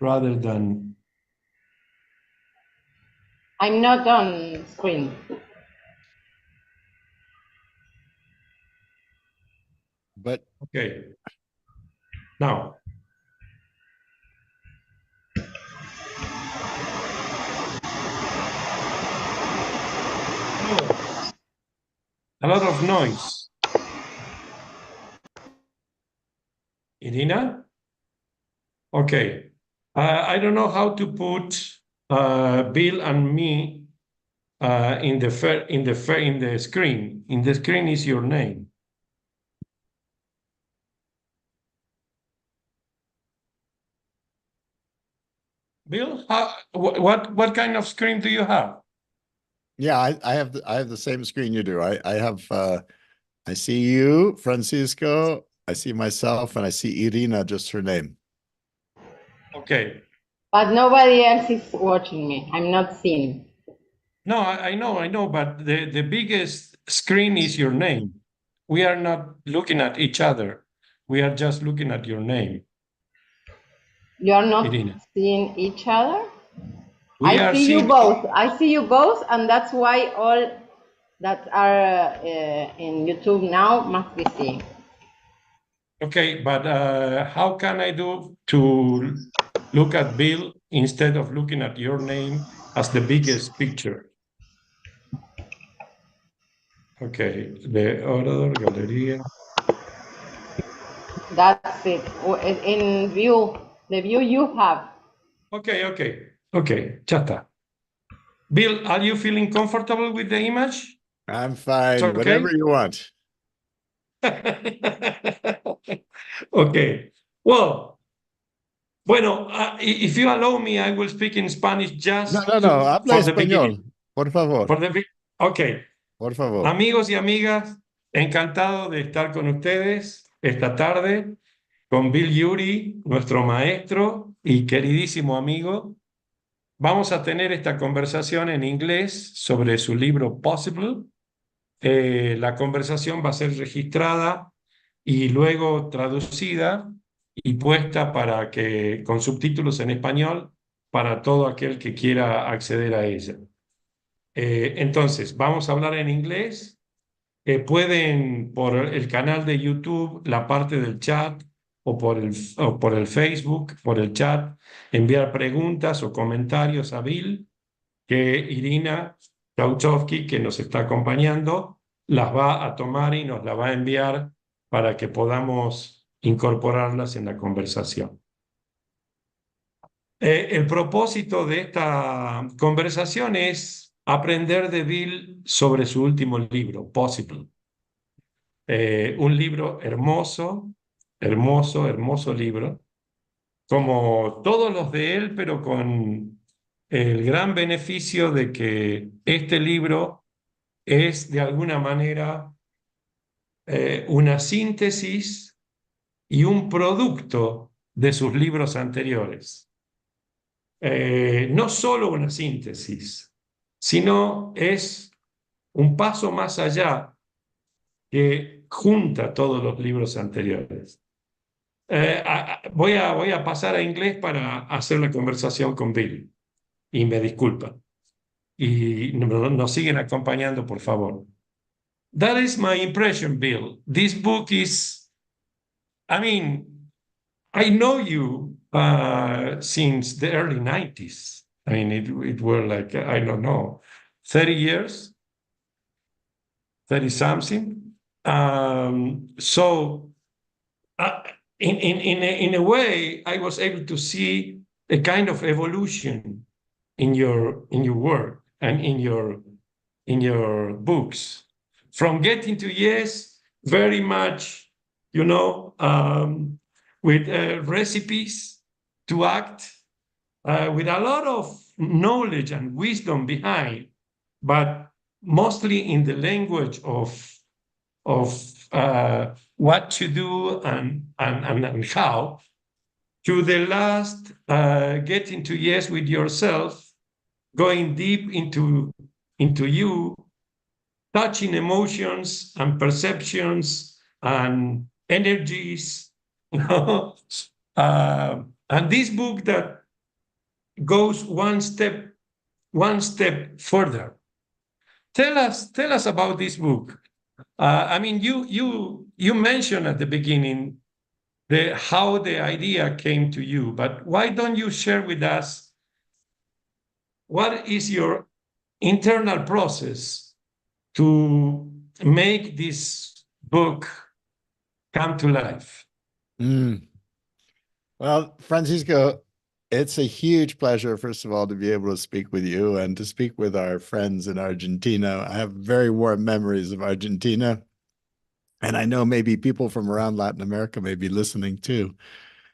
rather than... I'm not on screen. But Okay. Now. Oh, a lot of noise. Irina? Okay. I don't know how to put Bill and me in the screen. In the screen is your name. Bill, what kind of screen do you have? yeah, I have the same screen you do. I have I see you, Francisco, I see myself, and I see Irina, just her name. Okay. But nobody else is watching me. I'm not seen. No, I know, but the biggest screen is your name. We are not looking at each other. We are just looking at your name. You're not Irina. seeing each other? We I are see you seeing both. I see you both, and that's why all that are in YouTube now must be seen. Okay, but how can I do to look at Bill instead of looking at your name as the biggest picture? Okay, the orador, galería. That's it. In view, the view you have. Okay, ya está. Bill, are you feeling comfortable with the image? I'm fine, Okay. whatever you want. Okay, well, bueno, if you allow me, I will speak in Spanish just No, habla for the español, beginning. por favor. Okay. Por favor. Amigos y amigas, encantado de estar con ustedes esta tarde, con Bill Yuri, nuestro maestro y queridísimo amigo. Vamos a tener esta conversación en inglés sobre su libro Possible. La conversación va a ser registrada y luego traducida y puesta con subtítulos en español para todo aquel que quiera acceder a ella. Entonces, vamos a hablar en inglés. Pueden por el canal de YouTube, la parte del chat o por el Facebook, por el chat, enviar preguntas o comentarios a Bill, que Irina Trauchovsky, que nos está acompañando, las va a tomar y nos las va a enviar para que podamos incorporarlas en la conversación. El propósito de esta conversación es aprender de Bill sobre su último libro, Possible. Un libro hermoso, hermoso libro, como todos los de él, pero con el gran beneficio de que este libro es de alguna manera una síntesis y un producto de sus libros anteriores. No solo una síntesis, sino es un paso más allá que junta todos los libros anteriores. Voy a pasar a inglés para hacer la conversación con Bill, y me disculpan. Y nos siguen acompañando, por favor. That is my impression, Bill. This book is, I mean, I know you since the early 90s. I mean, it were like, I don't know, 30 years, 30 something. So in a way, I was able to see a kind of evolution in your work and in your books, from getting to yes, very much, with recipes to act, with a lot of knowledge and wisdom behind, but mostly in the language of what to do and how, to the last, getting to yes with yourself, going deep into you, touching emotions and perceptions and energies, and this book that goes one step further. Tell us about this book. I mean, you mentioned at the beginning how the idea came to you, but why don't you share with us what is your internal process to make this book come to life? Well, Francisco, it's a huge pleasure, first of all, to be able to speak with you and to speak with our friends in Argentina. I have very warm memories of Argentina. And I know maybe people from around Latin America may be listening too.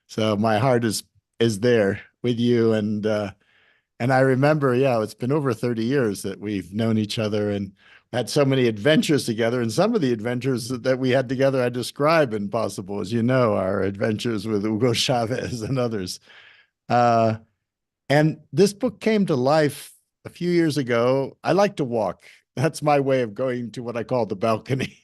So my heart is there with you. And I remember, yeah, it's been over 30 years that we've known each other and had so many adventures together. And some of the adventures that we had together, I describe in Possible, as you know, our adventures with Hugo Chavez and others. And this book came to life a few years ago. I like to walk. That's my way of going to what I call the balcony,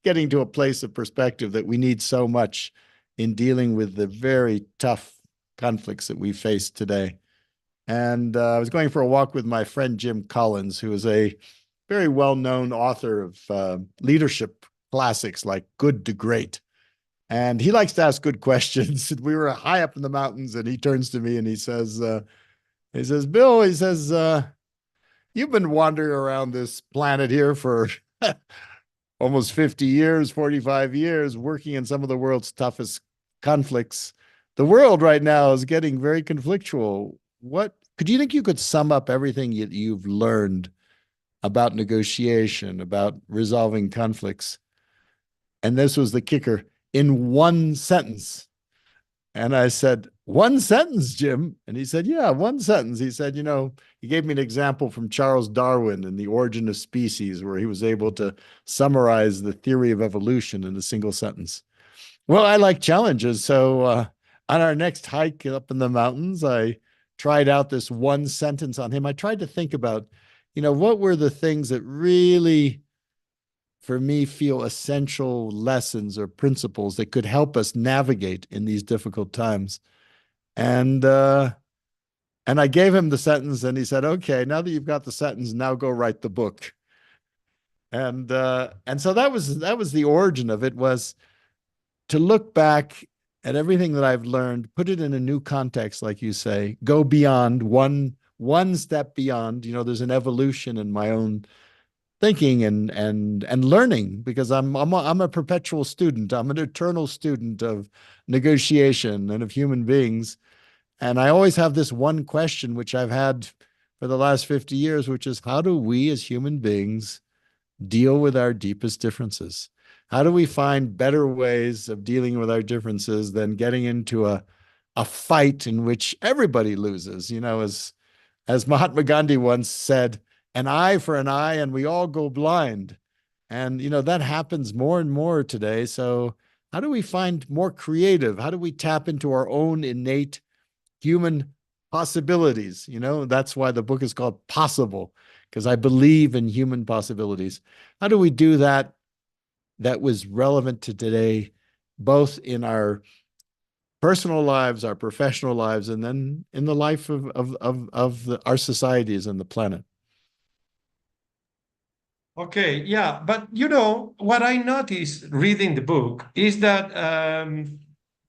getting to a place of perspective that we need so much in dealing with the very tough conflicts that we face today. And I was going for a walk with my friend Jim Collins, who is a very well-known author of leadership classics like Good to Great. And he likes to ask good questions. We were high up in the mountains, and he turns to me and he says, Bill, you've been wandering around this planet here for almost 50 years, 45 years, working in some of the world's toughest conflicts. The world right now is getting very conflictual. Do you think you could sum up everything you've learned about negotiation, about resolving conflicts? And this was the kicker, in one sentence. And I said, one sentence, Jim? And he said, yeah, one sentence. He said, he gave me an example from Charles Darwin in The Origin of Species, where he was able to summarize the theory of evolution in a single sentence. Well, I like challenges. So on our next hike up in the mountains, I tried out this one sentence on him. I tried to think about, what were the things that really, for me, feel essential lessons or principles that could help us navigate in these difficult times. And I gave him the sentence, and he said, okay, now that you've got the sentence, now go write the book. And so that was the origin of it, was to look back at everything that I've learned, put it in a new context, like you say, go beyond one step beyond. There's an evolution in my own thinking and learning, because I'm a perpetual student. I'm an eternal student of negotiation and of human beings. And I always have this one question, which I've had for the last 50 years, which is, how do we as human beings deal with our deepest differences? How do we find better ways of dealing with our differences than getting into a fight in which everybody loses? As Mahatma Gandhi once said, an eye for an eye and we all go blind. And, that happens more and more today. So how do we find more creative? How do we tap into our own innate human possibilities? That's why the book is called Possible, because I believe in human possibilities. How do we do that was relevant to today, both in our personal lives, our professional lives, and then in the life of our societies and the planet? Okay, yeah, but what I noticed reading the book is that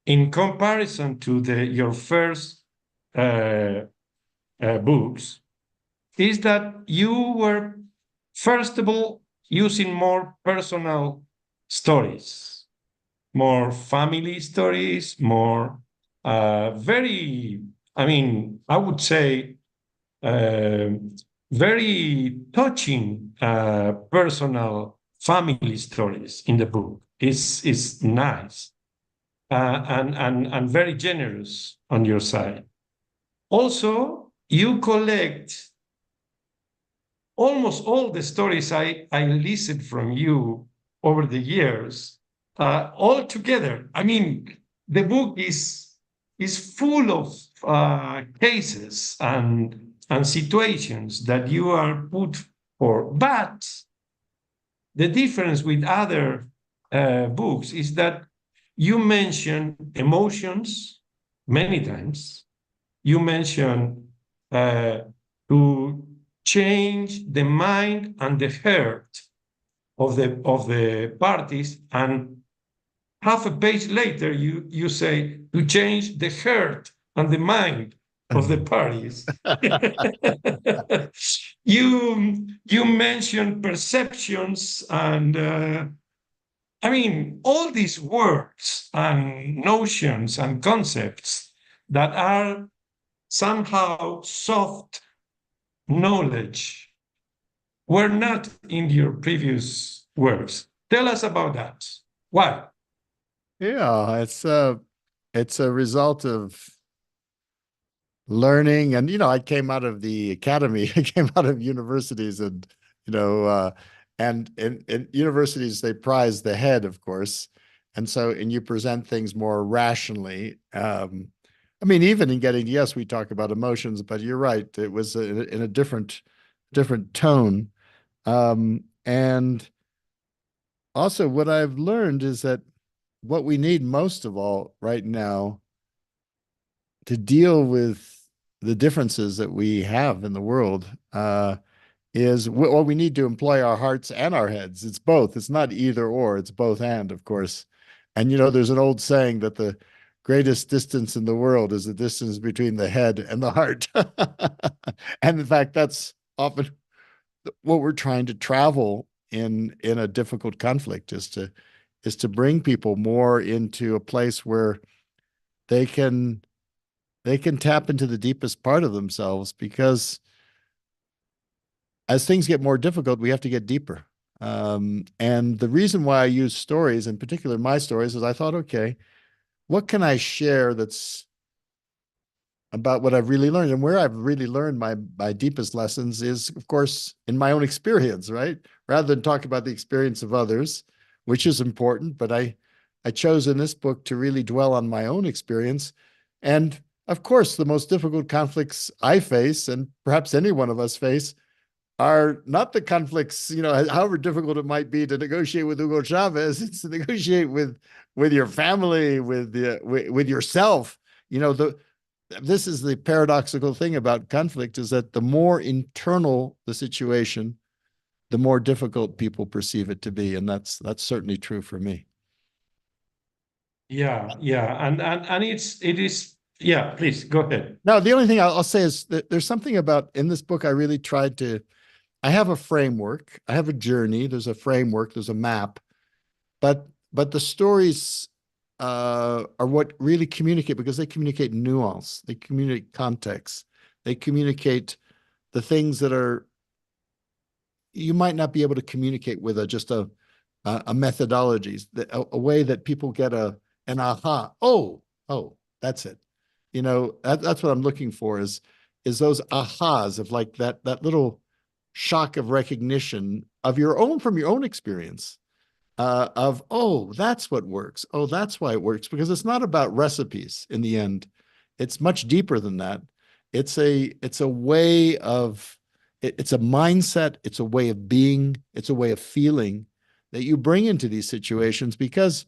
in comparison to your first books, is that you were, first of all, using more personal stories, more family stories, more I would say, very touching personal family stories in the book. It's nice and very generous on your side. Also, you collect almost all the stories I listened from you over the years, all together. I mean, the book is full of cases and situations that you are put for. But the difference with other books is that you mention emotions many times. You mention uh, to change the mind and the heart of the parties, and half a page later you say to change the heart and the mind of the parties. You mentioned perceptions and I mean all these words and notions and concepts that are somehow soft knowledge were not in your previous works. Tell us about that. Why? Yeah, it's a result of learning. And, I came out of the academy, I came out of universities and, and in universities, they prize the head, of course. And so, and you present things more rationally. I mean, even in getting, yes, we talk about emotions, but you're right. It was in a different tone. And also what I've learned is that what we need most of all right now to deal with the differences that we have in the world is well, we need to employ our hearts and our heads. It's both. It's not either or. It's both and, of course. And there's an old saying that the greatest distance in the world is the distance between the head and the heart. And in fact, that's often what we're trying to travel in a difficult conflict is to bring people more into a place where they can tap into the deepest part of themselves, because as things get more difficult, we have to get deeper. And the reason why I use stories, in particular my stories, is I thought, okay, what can I share that's about what I've really learned? And where I've really learned my deepest lessons is, of course, in my own experience, right? Rather than talk about the experience of others, which is important, but I chose in this book to really dwell on my own experience. And of course, the most difficult conflicts I face, and perhaps any one of us face, are not the conflicts, however difficult it might be to negotiate with Hugo Chavez. It's to negotiate with your family, with yourself. This is the paradoxical thing about conflict, is that the more internal the situation, the more difficult people perceive it to be, and that's certainly true for me. Yeah, and it is. Yeah, please go ahead. Now, the only thing I'll say is that there's something about in this book I really tried to. I have a framework, I have a journey. There's a framework, there's a map, but the stories are what really communicate, because they communicate nuance, they communicate context, they communicate the things that are you might not be able to communicate with just a methodology, a way that people get an aha. Oh, that's it. That's what I'm looking for is those ahas of like that little shock of recognition of from your own experience of, oh, that's what works. Oh, that's why it works, because it's not about recipes in the end. It's much deeper than that. It's a way of, it's a mindset. It's a way of being. It's a way of feeling that you bring into these situations, because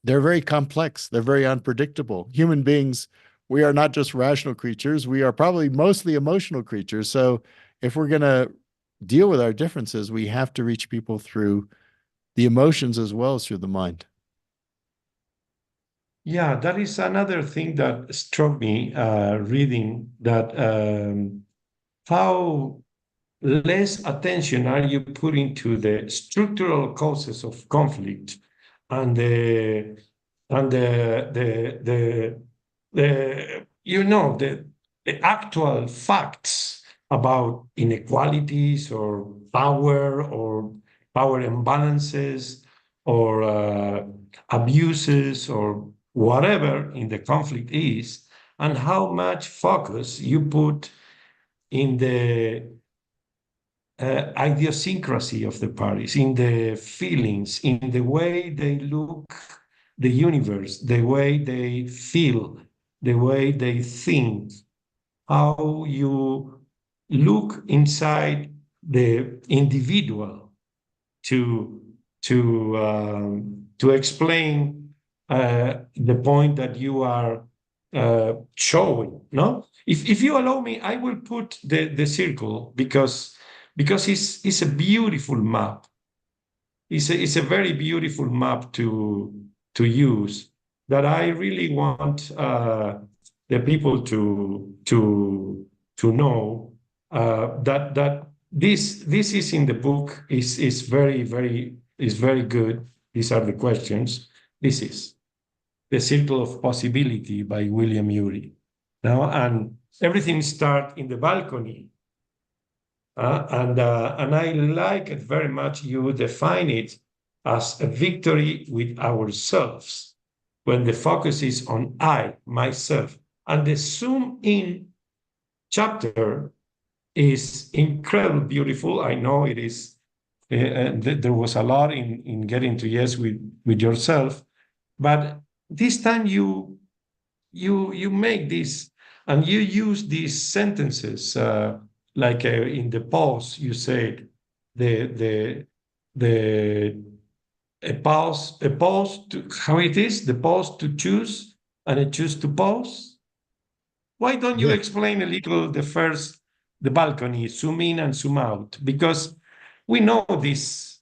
they're very complex. They're very unpredictable. Human beings, we are not just rational creatures. We are probably mostly emotional creatures. So if we're going to deal with our differences, we have to reach people through the emotions as well as through the mind. Yeah, that is another thing that struck me reading that how less attention are you putting to the structural causes of conflict and the actual facts about inequalities or power imbalances or abuses or whatever in the conflict is, and how much focus you put in the idiosyncrasy of the parties, in the feelings, in the way they look the universe, the way they feel, the way they think, how you look inside the individual to explain the point that you are showing, no? If you allow me, I will put the circle because it's a beautiful map. It's a very beautiful map to use that I really want the people to know that this is in the book is very good. These are the questions. This is The Circle of Possibility by William Ury. Now, and everything starts in the balcony. And I like it very much. You define it as a victory with ourselves when the focus is on I, myself. And the zoom in chapter is incredibly beautiful. I know it is. There was a lot in getting to yes with yourself, but this time you make this and you use these sentences like in the pause you said the a pause to how it is the pause to choose and a choose to pause. Why don't you explain a little the balcony, zoom in and zoom out? Because we know this,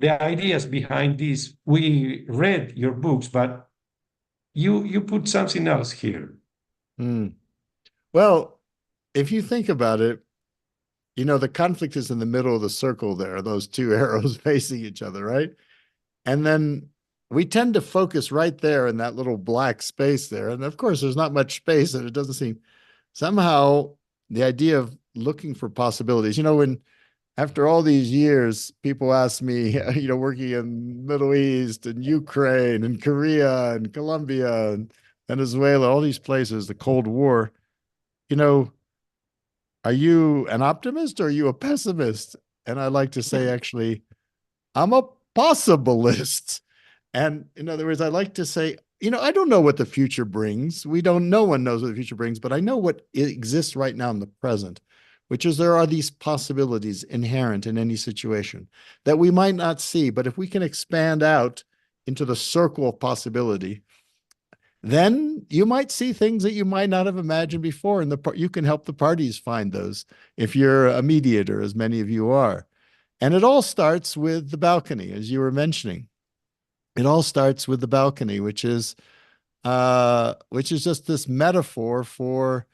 the ideas behind this. We read your books, but you put something else here. Well, if you think about it, you know, the conflict is in the middle of the circle there, those two arrows facing each other, right? And then we tend to focus right there in that little black space there. And of course, there's not much space, and it doesn't seem somehow the idea of looking for possibilities, you know, when after all these years, people ask me, you know, working in Middle East and Ukraine and Korea and Colombia and Venezuela, all these places, the Cold War, you know, are you an optimist or are you a pessimist? And I like to say, actually, I'm a possibilist. And in other words, I like to say, you know, I don't know what the future brings. No one knows what the future brings, but I know what exists right now in the present, which is there are these possibilities inherent in any situation that we might not see. But if we can expand out into the circle of possibility, then you might see things that you might not have imagined before. And you can help the parties find those if you're a mediator, as many of you are. And it all starts with the balcony, as you were mentioning. It all starts with the balcony, which is just this metaphor for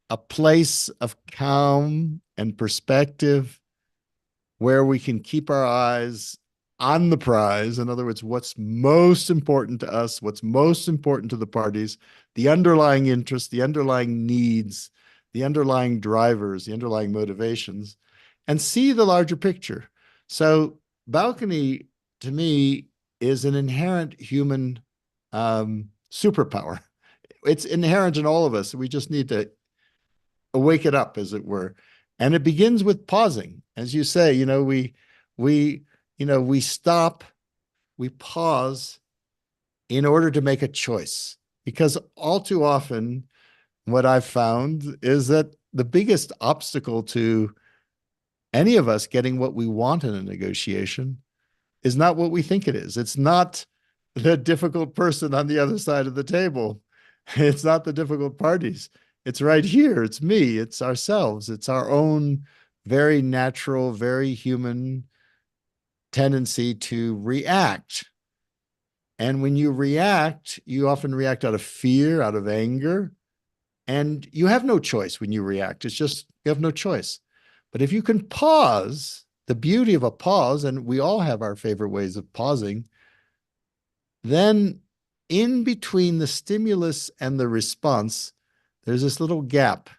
a place of calm and perspective where we can keep our eyes on the prize. In other words, what's most important to us, what's most important to the parties, the underlying interests, the underlying needs, the underlying drivers, the underlying motivations, and see the larger picture. So balcony, to me, is an inherent human superpower. It's inherent in all of us. We just need to wake it up, as it were. And it begins with pausing. As you say, you know, we stop, we pause in order to make a choice. Because all too often, what I've found is that the biggest obstacle to any of us getting what we want in a negotiation is not what we think it is. It's not the difficult person on the other side of the table. It's not the difficult parties. It's right here. It's me. It's ourselves. It's our own very natural, very human tendency to react. And when you react, you often react out of fear, out of anger, and you have no choice when you react. It's just, you have no choice. But if you can pause, the beauty of a pause, and we all have our favorite ways of pausing, then in between the stimulus and the response, there's this little gap.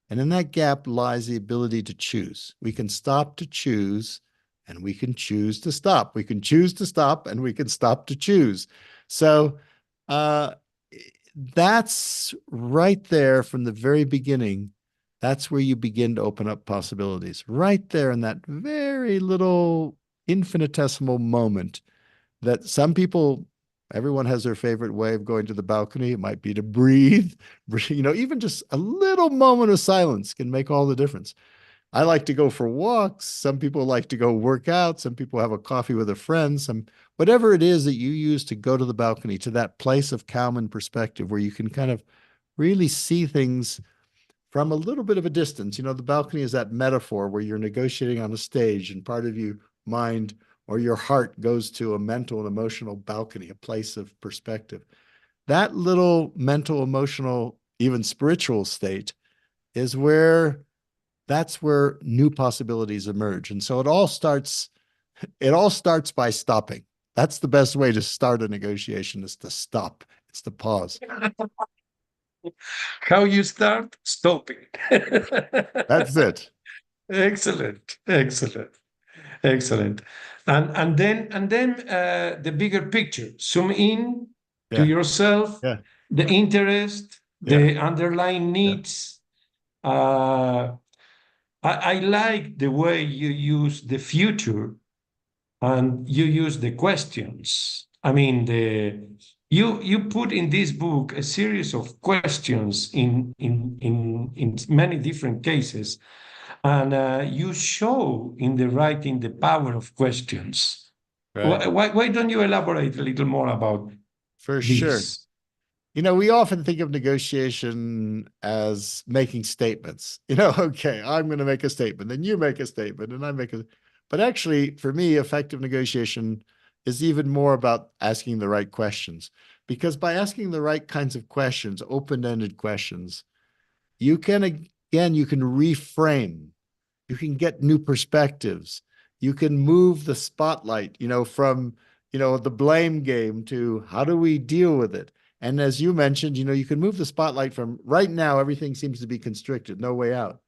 And in that gap lies the ability to choose. We can stop to choose, and we can choose to stop. We can choose to stop, and we can stop to choose. So that's right there from the very beginning. That's where you begin to open up possibilities. Right there in that very little infinitesimal moment that some people, everyone has their favorite way of going to the balcony. It might be to breathe. You know, even just a little moment of silence can make all the difference. I like to go for walks. Some people like to go work out. Some people have a coffee with a friend. Whatever it is that you use to go to the balcony, to that place of calm and perspective where you can kind of really see things from a little bit of a distance. You know, the balcony is that metaphor where you're negotiating on a stage and part of your mind or your heart goes to a mental and emotional balcony, a place of perspective. That little mental, emotional, even spiritual state is where that's where new possibilities emerge. And so it all starts by stopping. That's the best way to start a negotiation, is to stop. It's to pause. How you start? Stopping. That's it. Excellent, excellent, excellent. And then the bigger picture. Zoom in to Yeah. yourself, Yeah. the interest, Yeah. the underlying needs. I like the way you use the future and you use the questions. I mean, you put in this book a series of questions in many different cases, and you show in the writing the power of questions. Right. Why don't you elaborate a little more about For sure. this? You know, we often think of negotiation as making statements. You know, okay, I'm going to make a statement, then you make a statement, and I make a. But actually, for me, effective negotiation is even more about asking the right questions. Because by asking the right kinds of questions, open-ended questions, you can, again, you can reframe, you can get new perspectives, you can move the spotlight, you know, from, you know, the blame game to how do we deal with it? And as you mentioned, you know, you can move the spotlight from right now, everything seems to be constricted, no way out.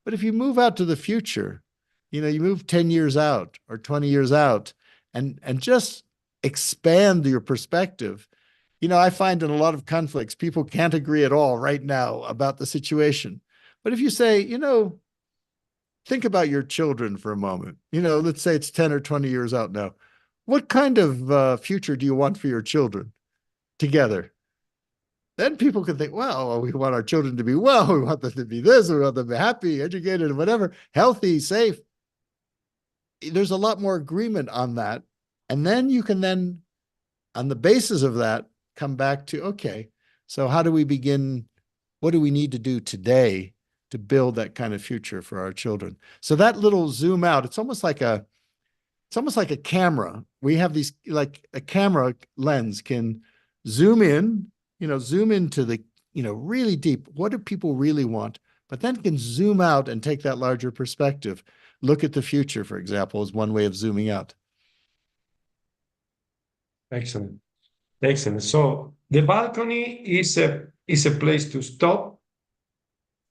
But if you move out to the future, you know, you move 10 years out or 20 years out and just expand your perspective. You know, I find in a lot of conflicts, people can't agree at all right now about the situation. But if you say, you know, think about your children for a moment, you know, let's say it's 10 or 20 years out now. What kind of future do you want for your children together? Then people can think, well, we want our children to be well, we want them to be this, we want them to be happy, educated, whatever, healthy, safe. There's a lot more agreement on that. And then you can then, on the basis of that, come back to, okay, so how do we begin? What do we need to do today to build that kind of future for our children? So that little zoom out, it's almost like a camera. We have these, like a camera lens can zoom in, you know, zoom into the, you know, really deep. What do people really want? But then can zoom out and take that larger perspective. Look at the future, for example, is one way of zooming out. Excellent. Excellent. So the balcony is a place to stop,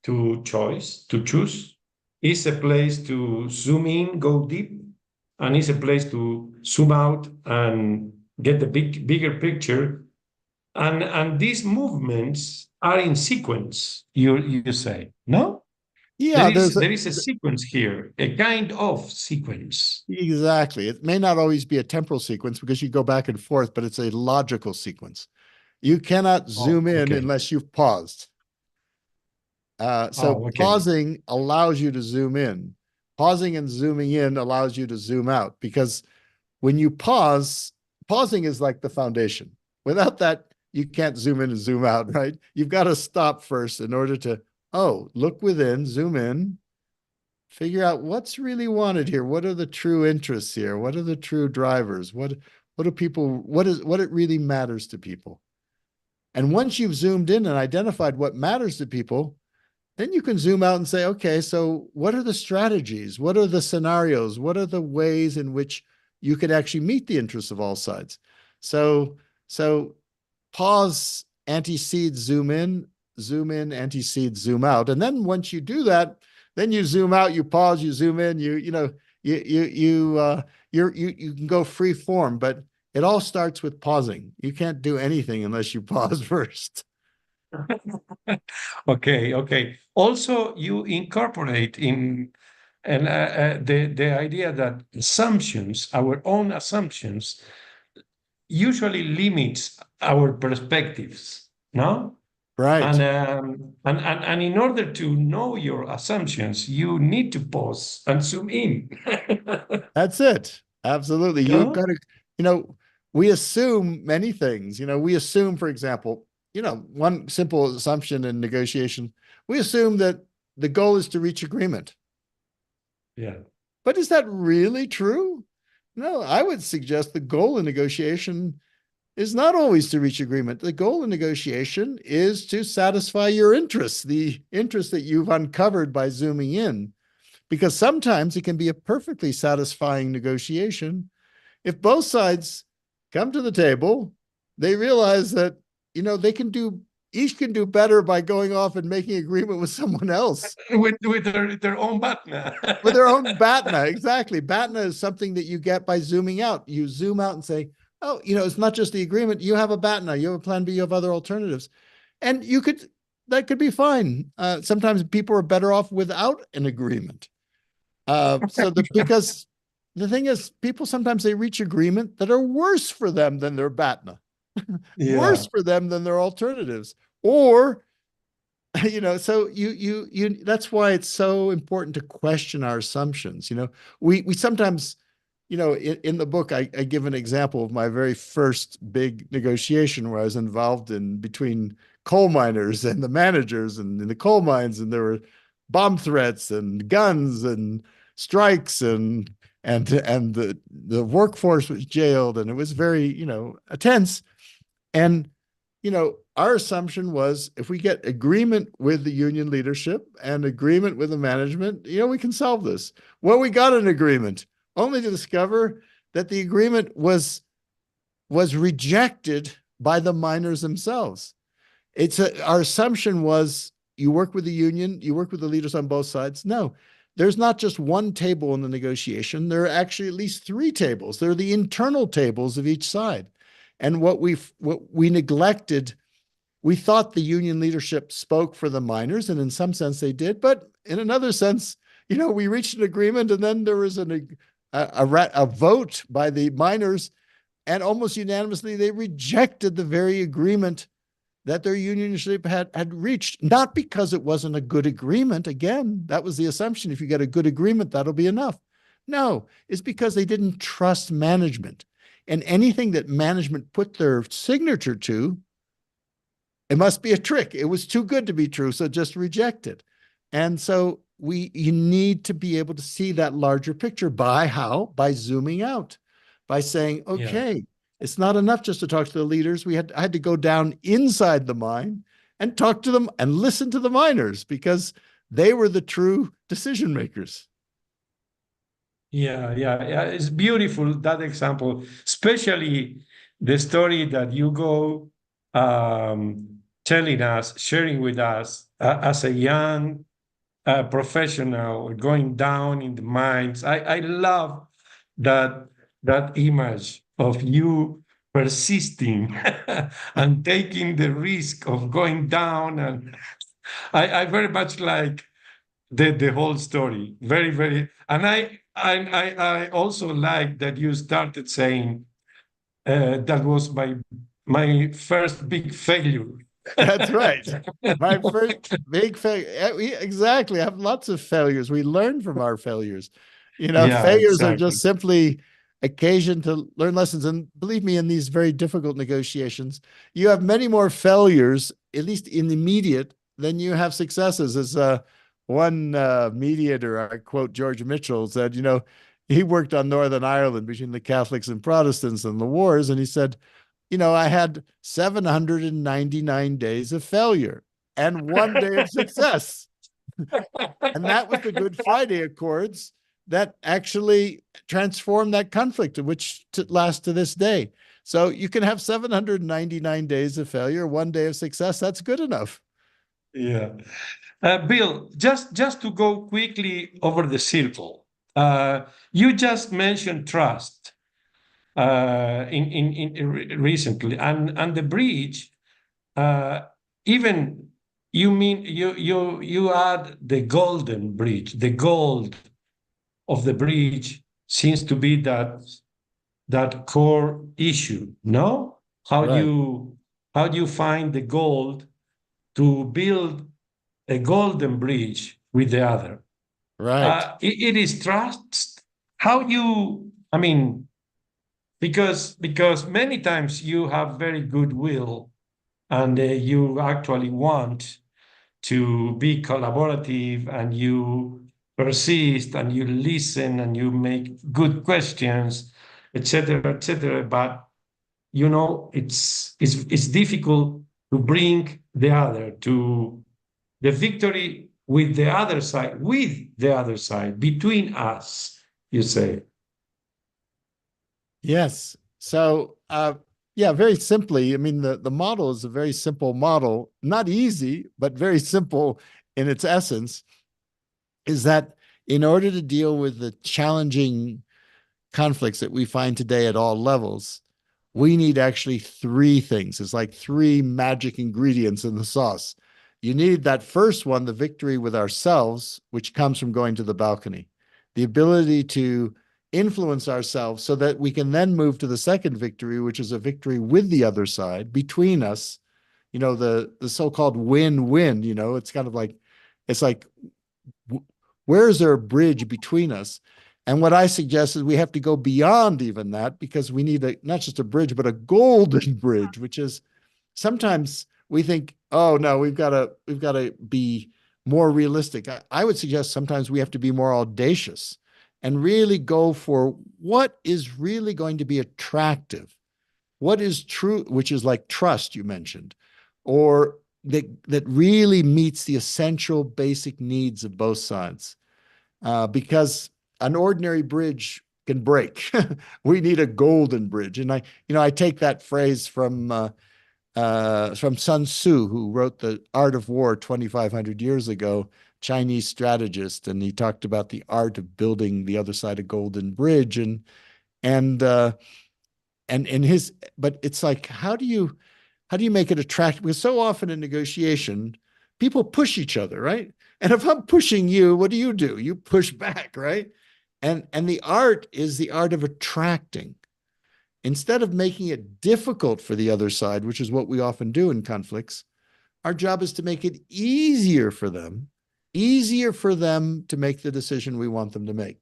to choose. It's a place to zoom in, go deep, and it's a place to zoom out and get the bigger picture. And these movements are in sequence, you say, no? Yeah, There is a sequence here, a kind of sequence. exactly. It may not always be a temporal sequence because you go back and forth, but it's a logical sequence. You cannot zoom in unless you've paused. So pausing allows you to zoom in. Pausing and zooming in allows you to zoom out, because when you pause, pausing is like the foundation. Without that, you can't zoom in and zoom out, right? You've got to stop first in order to, look within, zoom in, figure out what's really wanted here. What are the true interests here? What are the true drivers? What do people, what it really matters to people? And once you've zoomed in and identified what matters to people, then you can zoom out and say, okay, so what are the strategies? What are the scenarios? What are the ways in which you could actually meet the interests of all sides? So pause, antecede, zoom in, antecede, zoom out. And then once you do that, then you zoom out, you pause, you zoom in, you can go free form, but it all starts with pausing. You can't do anything unless you pause first. Okay. Also, you incorporate in the idea that assumptions, our own assumptions, usually limits our perspectives, no? Right. And in order to know your assumptions, you need to pause and zoom in. That's it. Absolutely. No? You've got to, we assume many things. We assume, for example, one simple assumption in negotiation, we assume that the goal is to reach agreement. Yeah. But is that really true? No, I would suggest the goal in negotiation is not always to reach agreement. The goal in negotiation is to satisfy your interests, the interests that you've uncovered by zooming in. Because sometimes it can be a perfectly satisfying negotiation if both sides come to the table, they realize that, each can do better by going off and making agreement with someone else. With their own BATNA. With their own BATNA, exactly. BATNA is something that you get by zooming out. You zoom out and say, oh, it's not just the agreement. You have a BATNA, you have a plan B, you have other alternatives. And that could be fine. Sometimes people are better off without an agreement. Because the thing is, people sometimes they reach agreement that are worse for them than their BATNA, worse for them than their alternatives. Or, so that's why it's so important to question our assumptions. We sometimes, in the book, I give an example of my very first big negotiation where I was involved between coal miners and the managers and in the coal mines, and there were bomb threats and guns and strikes and the workforce was jailed, and it was very, tense. And, our assumption was if we get agreement with the union leadership and agreement with the management, we can solve this. Well, we got an agreement, only to discover that the agreement was rejected by the miners themselves. Our assumption was you work with the union, you work with the leaders on both sides. No, there's not just one table in the negotiation. There are actually at least 3 tables. There are the internal tables of each side. And what we neglected, we thought the union leadership spoke for the miners, and in some sense they did, but in another sense, we reached an agreement, and then there was a vote by the miners, and almost unanimously they rejected the very agreement that their union leadership had reached, not because it wasn't a good agreement. Again, that was the assumption. If you get a good agreement, that'll be enough. No, it's because they didn't trust management. And anything that management put their signature to, it must be a trick. It was too good to be true, so just reject it. And so you need to be able to see that larger picture by how? By zooming out, by saying, okay, it's not enough just to talk to the leaders. I had to go down inside the mine and talk to them and listen to the miners, because they were the true decision makers. Yeah. It's beautiful, that example, especially the story that you go telling us, sharing with us as a young professional going down in the mines. I love that image of you persisting and taking the risk of going down. And I very much like the whole story. Very, very. And I also like that you started saying that was my first big failure. That's right. My first big failure. Exactly. I have lots of failures. We learn from our failures. Failures are just simply occasion to learn lessons. And believe me, in these very difficult negotiations, you have many more failures, at least in the immediate, than you have successes. As one mediator, I quote George Mitchell, said, he worked on Northern Ireland between the Catholics and Protestants and the wars. And he said, I had 799 days of failure and 1 day of success. And that was the Good Friday Accords that actually transformed that conflict, which lasts to this day. So you can have 799 days of failure, 1 day of success. That's good enough. Yeah. Bill, just to go quickly over the circle, you just mentioned trust in recently, and the bridge. Even you add the golden bridge. The gold of the bridge seems to be that core issue. No, how do you find the gold to build a golden bridge with the other? Right. It is trust. Because many times you have very good will and you actually want to be collaborative, and you persist, and you listen, and you make good questions, etc., etc. But it's difficult to bring the other to the victory with the other side, between us, you say. Yes. So, yeah, very simply, I mean, the model is a very simple model, not easy, but very simple in its essence, is that in order to deal with the challenging conflicts that we find today at all levels, we need actually three things. It's like three magic ingredients in the sauce. You need that first one, the victory with ourselves, which comes from going to the balcony, the ability to influence ourselves so that we can then move to the second victory, which is a victory with the other side, between us, the so-called win-win. It's kind of like, it's like, where is there a bridge between us? And what I suggest is we have to go beyond even that, because we need not just a bridge, but a golden bridge, which is sometimes we think, oh no, we've got to be more realistic. I would suggest sometimes we have to be more audacious and really go for what is really going to be attractive, what is true, which is like trust you mentioned, or that really meets the essential basic needs of both sides. Because an ordinary bridge can break. We need a golden bridge. And I take that phrase from Sun Tzu, who wrote The Art of War 2,500 years ago, Chinese strategist, and he talked about the art of building the other side of Golden Bridge, but it's like, how do you make it attractive? Because so often in negotiation, people push each other, right? And if I'm pushing you, what do? You push back, right? And the art is the art of attracting. Instead of making it difficult for the other side, which is what we often do in conflicts, our job is to make it easier for them to make the decision we want them to make.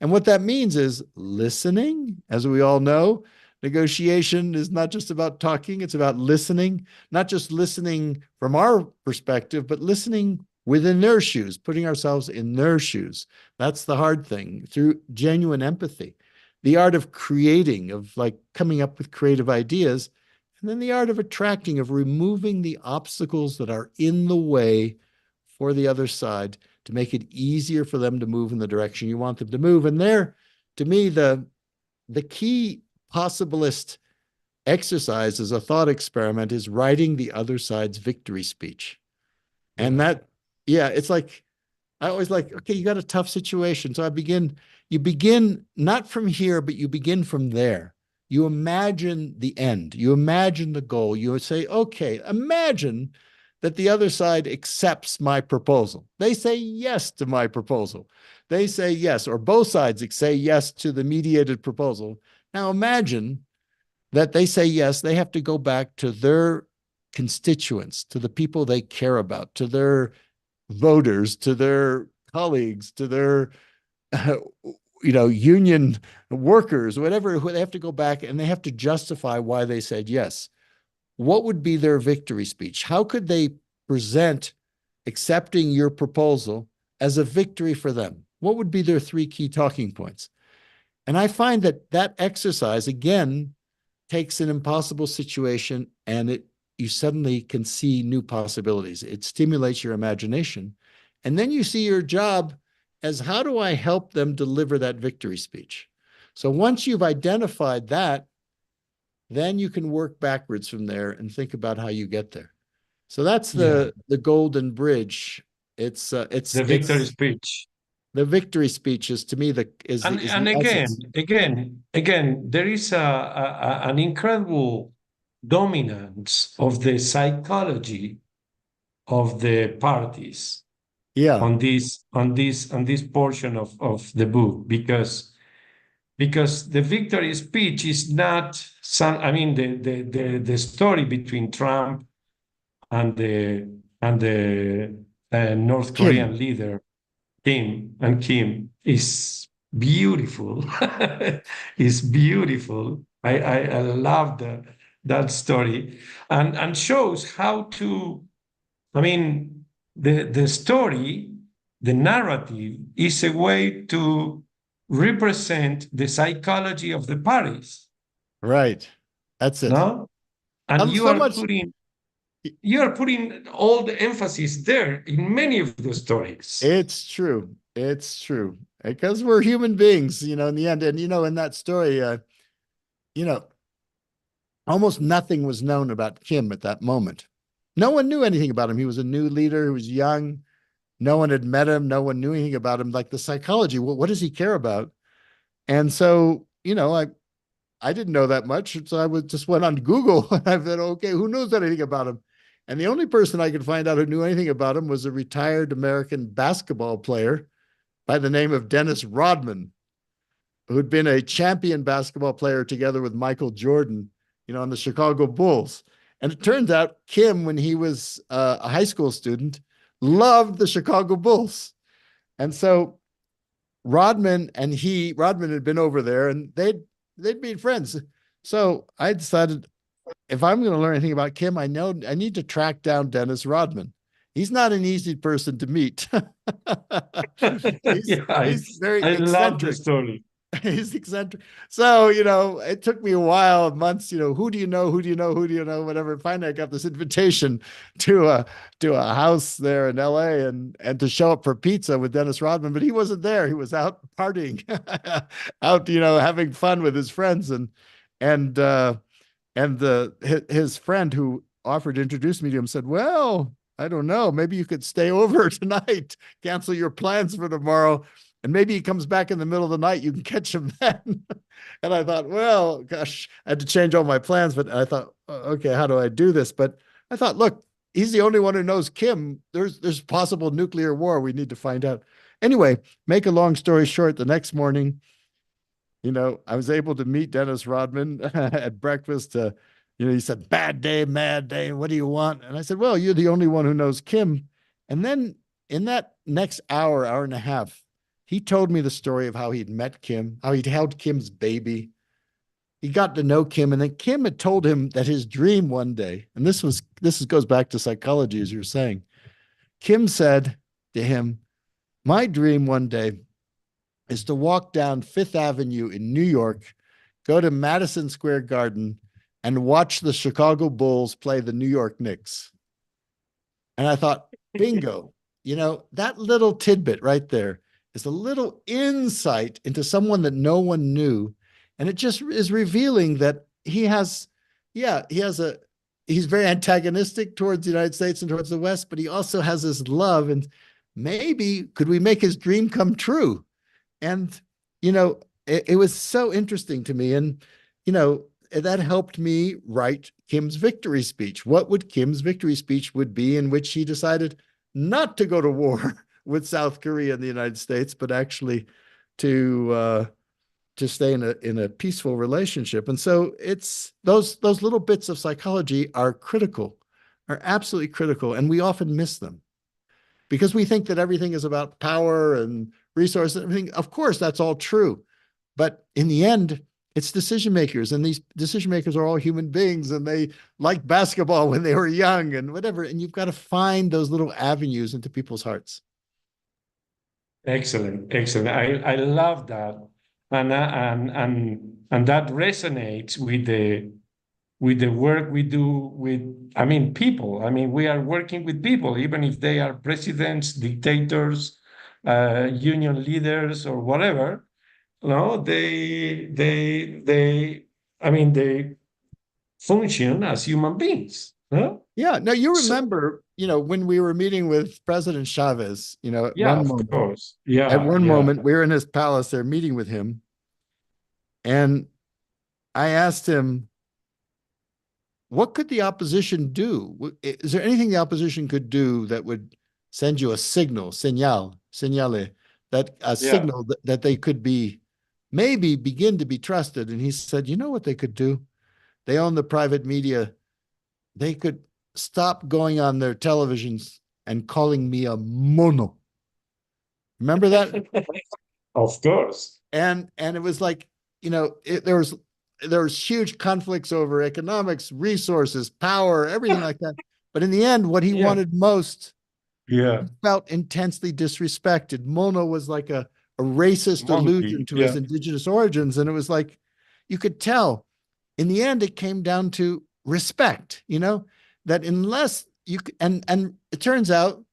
And what that means is listening. As we all know, negotiation is not just about talking, it's about listening, not just listening from our perspective, but listening within their shoes, putting ourselves in their shoes. That's the hard thing, through genuine empathy. The art of creating, of like coming up with creative ideas, and then the art of attracting, of removing the obstacles that are in the way for the other side to make it easier for them to move in the direction you want them to move. And there, to me, the key possibilist exercise as a thought experiment is writing the other side's victory speech. And that, yeah, it's like, I always like, okay, you got a tough situation. So you begin not from here, but you begin from there. You imagine the end. You imagine the goal. You would say, okay, imagine that the other side accepts my proposal. They say yes to my proposal. They say yes, or both sides say yes to the mediated proposal. Now imagine that they say yes, they have to go back to their constituents, to the people they care about, to their voters, to their colleagues, to their union workers, whatever. They have to go back and they have to justify why they said yes. What would be their victory speech? How could they present accepting your proposal as a victory for them? What would be their three key talking points? And I find that exercise, again, takes an impossible situation and you suddenly can see new possibilities. It stimulates your imagination. And then you see your job as, how do I help them deliver that victory speech? So once you've identified that, then you can work backwards from there and think about how you get there. So that's the golden bridge. It's the victory speech. The victory speech is, to me, and again, there is an incredible dominance of the psychology of the parties on this portion of the book, because the victory speech is not the story between Trump and the North Korean leader Kim is beautiful. It's beautiful. I love that story, and shows how to, I mean, the story, the narrative is a way to represent the psychology of the parties, Right. That's it. no? And So much. you are putting all the emphasis there in many of the stories. It's true. It's true. Because we're human beings, in the end. And, in that story, almost nothing was known about Kim at that moment. No one knew anything about him. He was a new leader who was young. No one had met him. No one knew anything about him. Like the psychology, what does he care about? And so, I didn't know that much. So I just went on Google and I said, okay, who knows anything about him? And the only person I could find out who knew anything about him was a retired American basketball player by the name of Dennis Rodman, who'd been a champion basketball player together with Michael Jordan, on the Chicago Bulls. And it turns out Kim, when he was a high school student, loved the Chicago Bulls. And so Rodman had been over there and they'd been friends. So I decided, if I'm going to learn anything about Kim, I need to track down Dennis Rodman. He's not an easy person to meet. he's very I eccentric. love the story. He's eccentric. So, it took me a while, months, who do you know? Who do you know? Who do you know? Whatever. Finally, I got this invitation to a house there in LA and to show up for pizza with Dennis Rodman, but he wasn't there. He was out partying, out, having fun with his friends and his friend who offered to introduce me to him said, well, I don't know, maybe you could stay over tonight, cancel your plans for tomorrow. And maybe he comes back in the middle of the night, you can catch him then. And I thought, well, gosh, I had to change all my plans, but I thought, okay, how do I do this? But I thought, look, he's the only one who knows Kim. There's possible nuclear war. We need to find out. Anyway, make a long story short, the next morning, I was able to meet Dennis Rodman at breakfast. He said, bad day, mad day. What do you want? And I said, well, you're the only one who knows Kim. And then in that next hour and a half, he told me the story of how he'd met Kim, how he'd held Kim's baby. He got to know Kim, and then Kim had told him that his dream one day, and this goes back to psychology, as you're saying. Kim said to him, my dream one day is to walk down Fifth Avenue in New York, go to Madison Square Garden, and watch the Chicago Bulls play the New York Knicks. And I thought, bingo, that little tidbit right there is a little insight into someone that no one knew. And it just is revealing that he's very antagonistic towards the United States and towards the West, but he also has this love. And maybe could we make his dream come true? And, it was so interesting to me. And, that helped me write Kim's victory speech. What would Kim's victory speech would be in which he decided not to go to war with South Korea and the United States, but actually to stay in a peaceful relationship. And so it's those little bits of psychology are absolutely critical. And we often miss them because we think that everything is about power and resources and everything. Of course, that's all true. But in the end, it's decision makers, and these decision makers are all human beings, and they liked basketball when they were young and whatever. And you've got to find those little avenues into people's hearts. Excellent. I love that, and that resonates with the work we do with, people. We are working with people, even if they are presidents, dictators, union leaders, or whatever. No, they function as human beings. No? Yeah. No, you remember, when we were meeting with President Chavez, at one moment, course. Yeah. At one moment, we were in his palace there meeting with him. And I asked him, what could the opposition do? Is there anything the opposition could do that would send you a signal, signale, signal that they could maybe begin to be trusted? And he said, you know what they could do? They own the private media. They could stop going on their televisions and calling me a mono. Remember that? Of course. And it was like, there was there was huge conflicts over economics, resources, power, everything like that. But in the end, what he wanted most, Yeah. he felt intensely disrespected. Mono was like a racist allusion to his indigenous origins. And it was like, you could tell in the end, it came down to respect, that unless you, and it turns out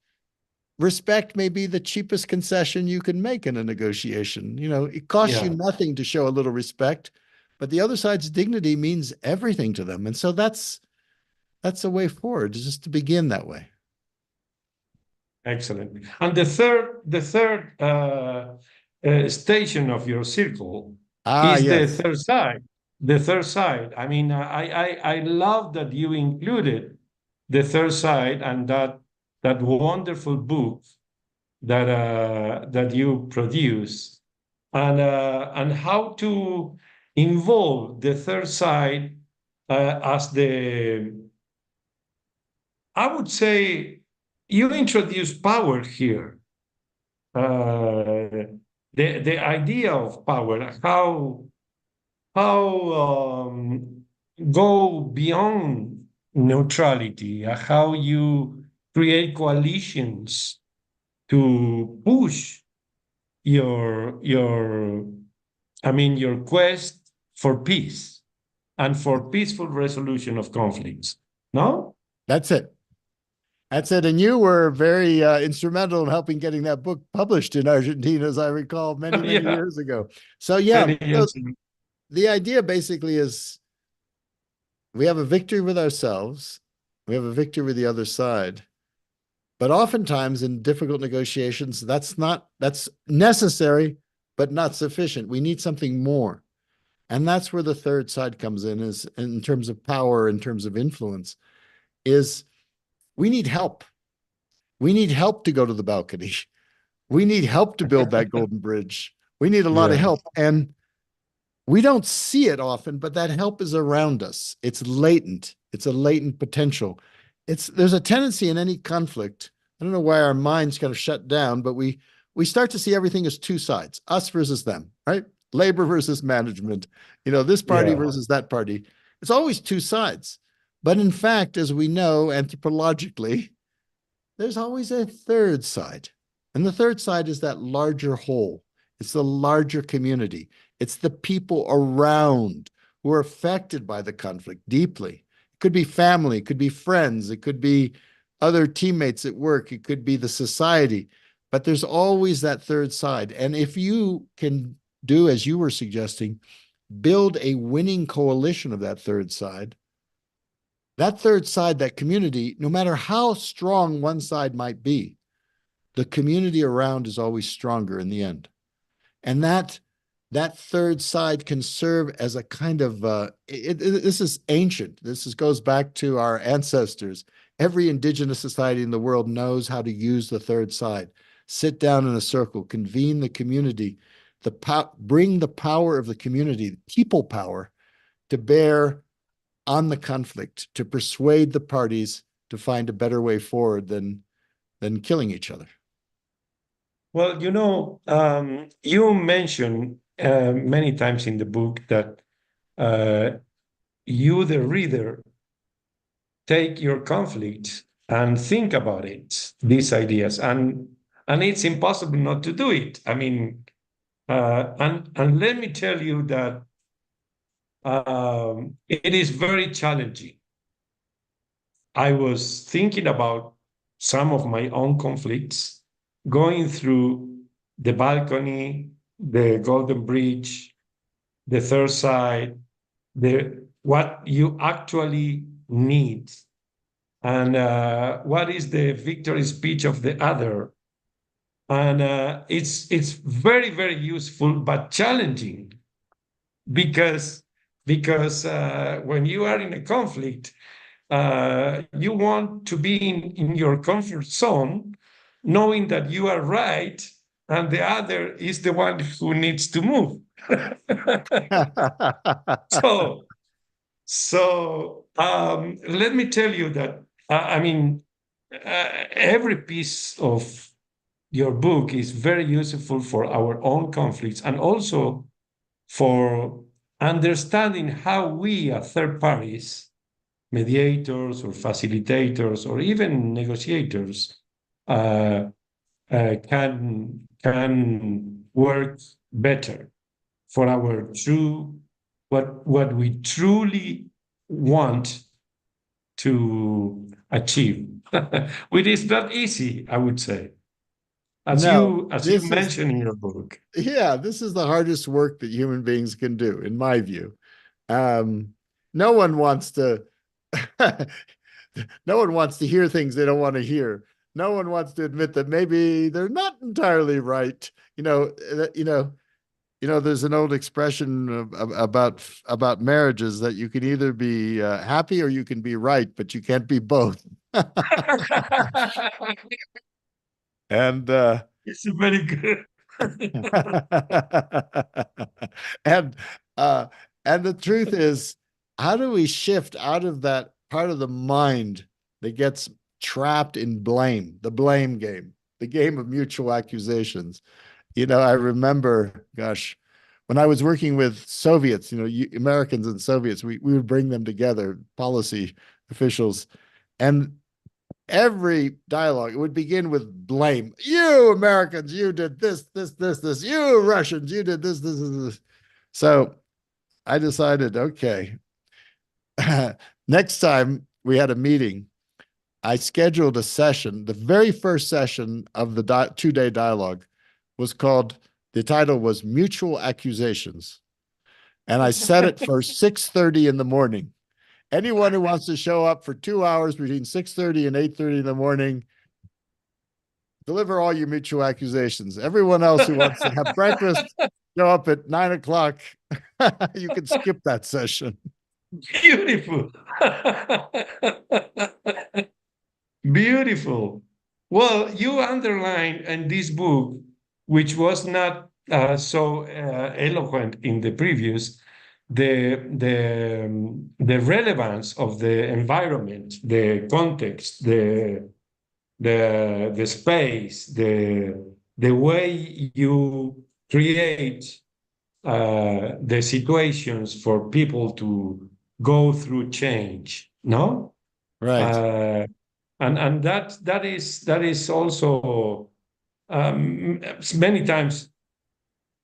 respect may be the cheapest concession you can make in a negotiation. It costs you nothing to show a little respect, but the other side's dignity means everything to them. And so that's a way forward, just to begin that way. Excellent. And the third station of your circle is yes. the third side. The third side. I mean, I love that you included the third side and that wonderful book that you produce, and how to involve the third side as I would say you introduce power here. The idea of power, how go beyond neutrality, how you create coalitions to push your quest for peace and for peaceful resolution of conflicts. No? That's it. That's it. And you were very instrumental in helping getting that book published in Argentina, as I recall, many years ago. So, the idea basically is we have a victory with ourselves. We have a victory with the other side. But oftentimes in difficult negotiations, that's necessary, but not sufficient. We need something more. And that's where the third side comes in, is in terms of power, in terms of influence, is we need help. We need help to go to the balcony. We need help to build that golden bridge. We need a lot of help. And we don't see it often, but that help is around us. It's latent. It's a latent potential. There's a tendency in any conflict. I don't know why our minds kind of shut down, but we start to see everything as two sides, us versus them, right? Labor versus management, this party versus that party. It's always two sides. But in fact, as we know anthropologically, there's always a third side. And the third side is that larger whole. It's the larger community. It's the people around who are affected by the conflict deeply. It could be family, it could be friends, it could be other teammates at work, it could be the society. But there's always that third side. And if you can do, as you were suggesting, build a winning coalition of that third side, that community, no matter how strong one side might be, the community around is always stronger in the end. And that third side can serve as a kind of, this is ancient. Goes back to our ancestors. Every indigenous society in the world knows how to use the third side. Sit down in a circle, convene the community, bring the power of the community, people power, to bear on the conflict, to persuade the parties to find a better way forward than killing each other. Well, you mentioned many times in the book that you, the reader, take your conflict and think about it, these ideas, and it's impossible not to do it. I mean, and let me tell you that it is very challenging. I was thinking about some of my own conflicts, going through the balcony, the golden bridge, the third side, what you actually need, and what is the victory speech of the other. And it's very, very useful, but challenging, because when you are in a conflict, you want to be in your comfort zone, knowing that you are right and the other is the one who needs to move. So let me tell you that, every piece of your book is very useful for our own conflicts and also for understanding how we as third parties, mediators or facilitators or even negotiators, can work better for our what we truly want to achieve, which is not easy, I would say, as No, you mentioned in your book. yeah, this is the hardest work that human beings can do, in my view. No one wants to no one wants to hear things they don't want to hear. No one wants to admit that maybe they're not entirely right. There's an old expression about marriages that you can either be happy or you can be right, but you can't be both. And It's very good. and and the truth is, how do we shift out of that part of the mind that gets trapped in blame, the blame game, the game of mutual accusations? I remember, gosh, when I was working with Soviets, Americans and Soviets, we would bring them together, policy officials, and every dialogue, it would begin with blame. You Americans, you did this, this, this, this. You Russians, you did this, this, this. So I decided, okay, next time we had a meeting, I scheduled a session. The very first session of the 2-day dialogue was the title was Mutual Accusations. And I set it for 6:30 in the morning. Anyone who wants to show up for 2 hours between 6:30 and 8:30 in the morning, deliver all your mutual accusations. Everyone else who wants to have breakfast, show up at 9 o'clock. You can skip that session. Beautiful. Beautiful. Well, you underline in this book, which was not so eloquent in the previous, the relevance of the environment, the context, the space, the way you create the situations for people to go through change. No, Right. and that is also many times.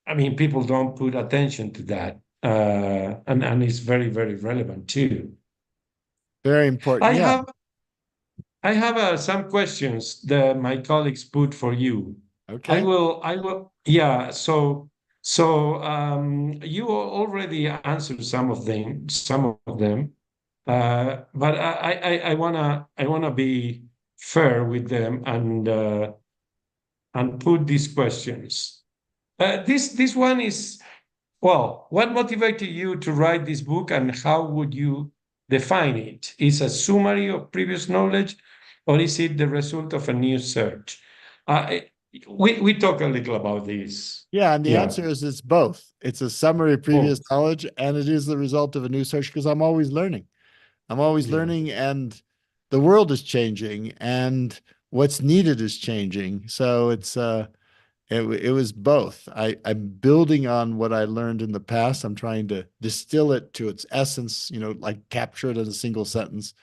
I mean, people don't put attention to that, and it's very, very relevant too. Very important. I Yeah. have I have some questions that my colleagues put for you. Okay. I will. Yeah. So you already answered some of them. But I wanna be fair with them and put these questions. This one is, well, what motivated you to write this book and how would you define it? Is a summary of previous knowledge or is it the result of a new search? Uh, we talk a little about this. Yeah. And the Yeah, answer is it's both. It's a summary of previous both. knowledge, and it is the result of a new search because I'm always learning. I'm always Yeah. learning, and the world is changing, and what's needed is changing. So it was both. I'm building on what I learned in the past. I'm trying to distill it to its essence, like capture it in a single sentence,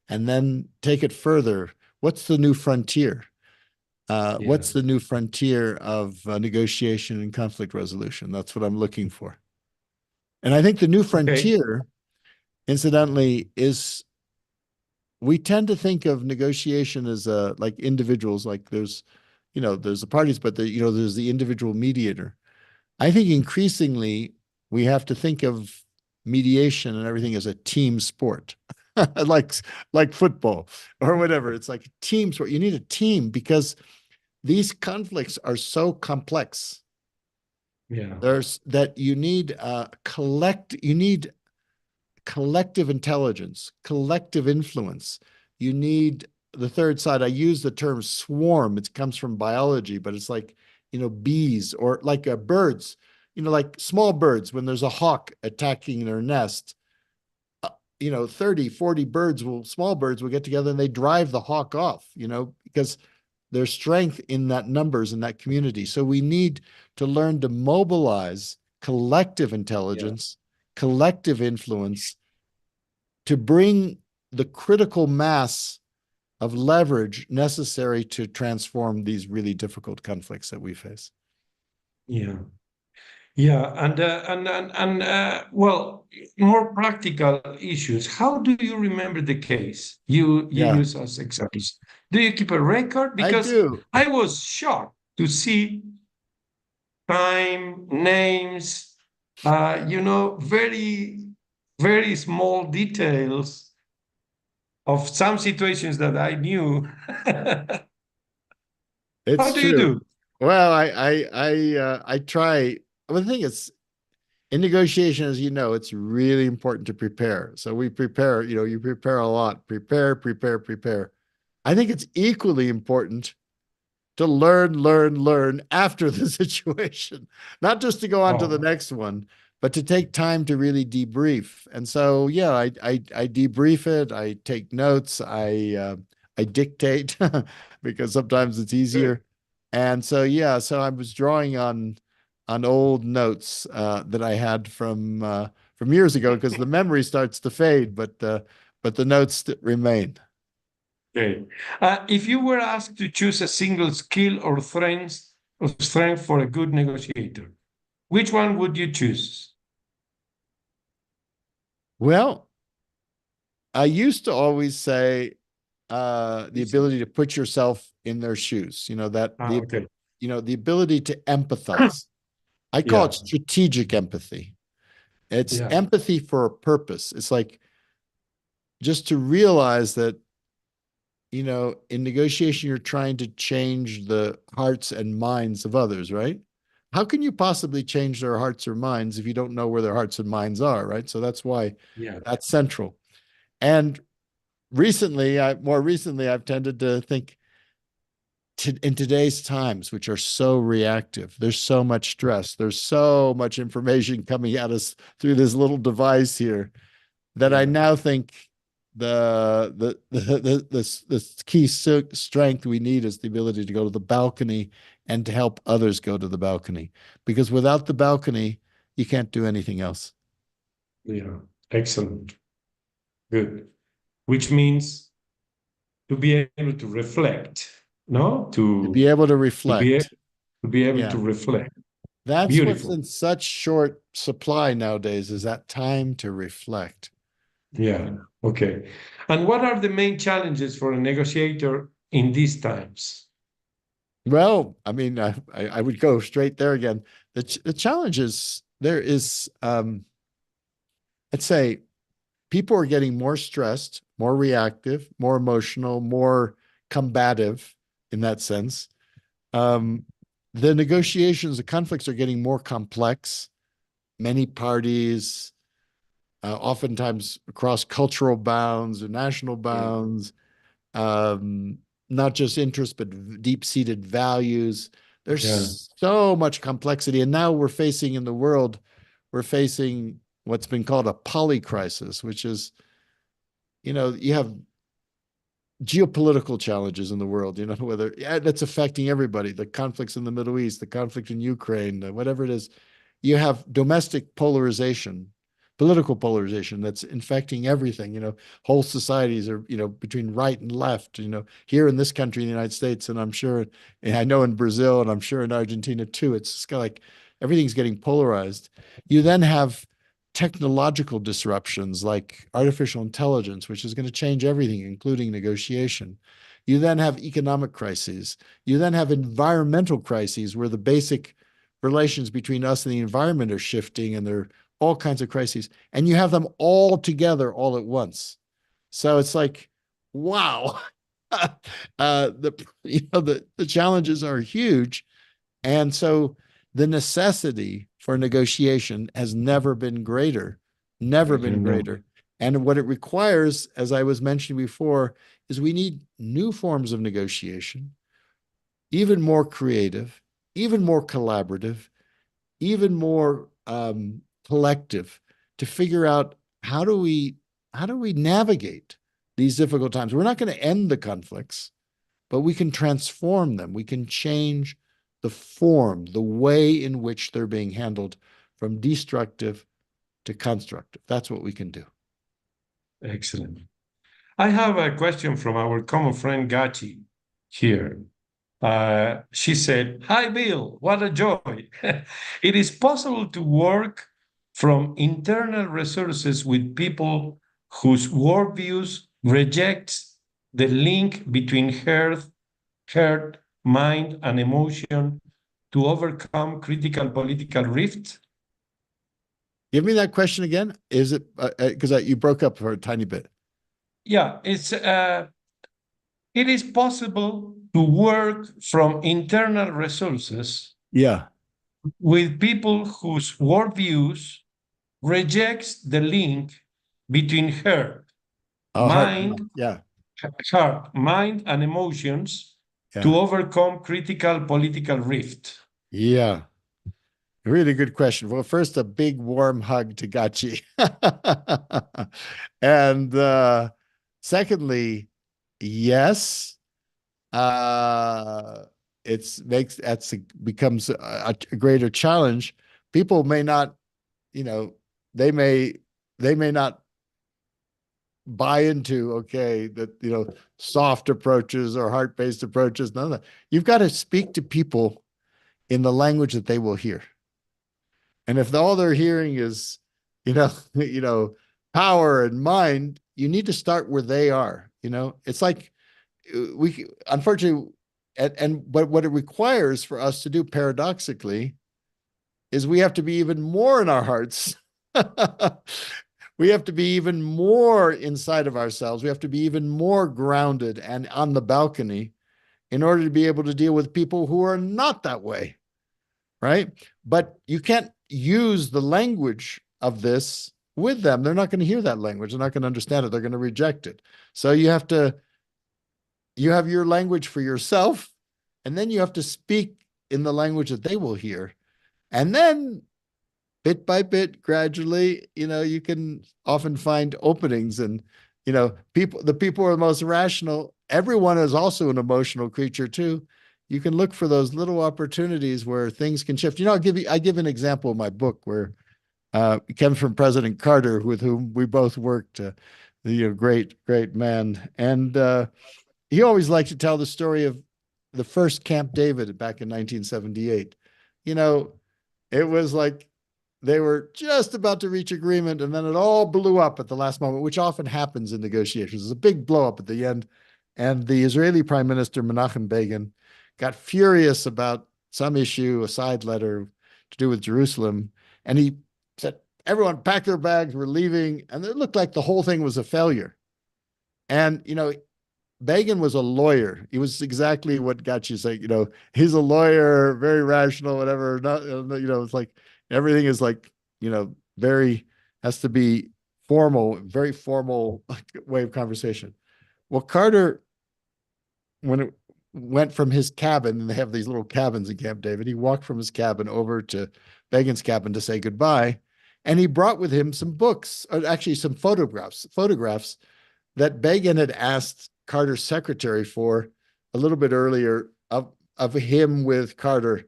and then take it further. What's the new frontier? What's the new frontier of negotiation and conflict resolution? That's what I'm looking for. And I think the new Okay. frontier, incidentally, is we tend to think of negotiation as like individuals, like there's the parties, but there's the individual mediator. I think increasingly we have to think of mediation and everything as a team sport, like football or whatever. It's like a team sport. You need a team because these conflicts are so complex. Yeah. You need collective intelligence, collective influence. You need the third side. I use the term swarm. It comes from biology, but it's like, bees or like birds, like small birds. When there's a hawk attacking their nest, 30, 40 small birds will get together and they drive the hawk off, because there's strength in that numbers in that community. So we need to learn to mobilize collective intelligence collective influence to bring the critical mass of leverage necessary to transform these really difficult conflicts that we face. Yeah. Yeah, well, more practical issues. How do you remember the case you Yeah, use as examples? Do you keep a record? I Because do. I was shocked to see time, names, very, very small details of some situations that I knew. How It's do you true. do? Well, I try. Well, the thing is, in negotiation, as you know, it's really important to prepare. So we prepare, you prepare a lot, prepare, prepare, prepare. I think it's equally important to learn after the situation, not just to go on to the Oh, next one, but to take time to really debrief. And so, yeah, I debrief it. I take notes. I dictate because sometimes it's good. easier. And so, yeah, so I was drawing on old notes that I had from years ago because the memory starts to fade, but the notes remain. Okay. If you were asked to choose a single skill or strength for a good negotiator, which one would you choose? Well, I used to always say the Listen. ability to put yourself in their shoes, Okay. the ability to empathize. I call it Yeah. strategic empathy. It's Yeah. empathy for a purpose. It's like just to realize that, in negotiation, you're trying to change the hearts and minds of others, right? How can you possibly change their hearts or minds if you don't know where their hearts and minds are, right? So that's why Yeah. that's central. And more recently, I've tended to think in today's times, which are so reactive, there's so much stress, there's so much information coming at us through this little device here that I Yeah. now think the key strength we need is the ability to go to the balcony and to help others go to the balcony. Because without the balcony, you can't do anything else. Yeah. Excellent. Good. Which means to be able to reflect, no? To be able to To be reflect. to be able Yeah. to reflect. That's what's Beautiful. in such short supply nowadays is that time to reflect. Yeah. Okay. And what are the main challenges for a negotiator in these times? Well, I mean, I would go straight there again. The challenge is there is, let's say, people are getting more stressed, more reactive, more emotional, more combative in that sense. Um, the negotiations, the conflicts are getting more complex. Many parties, oftentimes across cultural bounds or national Yeah. bounds, um, not just interests, but deep-seated values. Yeah. There's so much complexity. And now we're facing what's been called a polycrisis, which is, you have geopolitical challenges in the world, whether that's affecting everybody, the conflicts in the Middle East, the conflict in Ukraine, whatever it is. You have domestic polarization, political polarization that's infecting everything. Whole societies are, between right and left, here in this country, in the United States, and I'm sure, and I know in Brazil, and I'm sure in Argentina too, it's just kind of like everything's getting polarized. You then have technological disruptions like artificial intelligence, which is going to change everything, including negotiation. You then have economic crises. You then have environmental crises where the basic relations between us and the environment are shifting, and there are all kinds of crises. And you have them all together all at once. So it's like, wow. The challenges are huge. And so the necessity for negotiation has never been greater, never been No. greater. And what it requires, as I was mentioning before, is we need new forms of negotiation, even more creative, even more collaborative, even more collective, to figure out how do we navigate these difficult times. We're not going to end the conflicts, but we can transform them. We can change the form, the way in which they're being handled from destructive to constructive. That's what we can do. Excellent. I have a question from our common friend Gachi here. She said, "Hi, Bill, what a joy. It is possible to work from internal resources with people whose worldviews reject the link between heart, mind, and emotion to overcome critical political rift." Give me that question again. Is it because you broke up for a tiny bit? Yeah, it is possible to work from internal resources Yeah. with people whose worldviews rejects the link between heart, mind, Yeah. mind, and emotions to Yeah. overcome critical political rift. Yeah. Really good question. Well, first, a big warm hug to Gachi. And secondly, yes, becomes a greater challenge. People may not, they may not buy into, okay, that, soft approaches or heart-based approaches, none of that. You've got to speak to people in the language that they will hear. And if all they're hearing is, power and mind, you need to start where they are. It's like we, unfortunately, but what it requires for us to do paradoxically is we have to be even more in our hearts. We have to be even more inside of ourselves. We have to be even more grounded and on the balcony in order to be able to deal with people who are not that way. Right? But you can't use the language of this with them. They're not going to hear that language. They're not going to understand it. They're going to reject it. So you have your language for yourself, and then you have to speak in the language that they will hear. And then bit by bit, gradually, you can often find openings, and, the people who are the most rational, everyone is also an emotional creature too. You can look for those little opportunities where things can shift. I give an example in my book where it comes from President Carter, with whom we both worked, great, great man. And he always liked to tell the story of the first Camp David back in 1978. It was like they were just about to reach agreement, and then it all blew up at the last moment, which often happens in negotiations. There's a big blow up at the end. And the Israeli Prime Minister, Menachem Begin, got furious about some issue, a side letter to do with Jerusalem. And he said, everyone pack their bags, we're leaving. And it looked like the whole thing was a failure. And, Begin was a lawyer. He was exactly what Gachi said, he's a lawyer, very rational, whatever. It's like everything is like, has to be formal, very formal way of conversation. Well, Carter, when it went from his cabin, and they have these little cabins in Camp David, he walked from his cabin over to Begin's cabin to say goodbye. And he brought with him some books, or actually some photographs that Begin had asked Carter's secretary for a little bit earlier of him with Carter.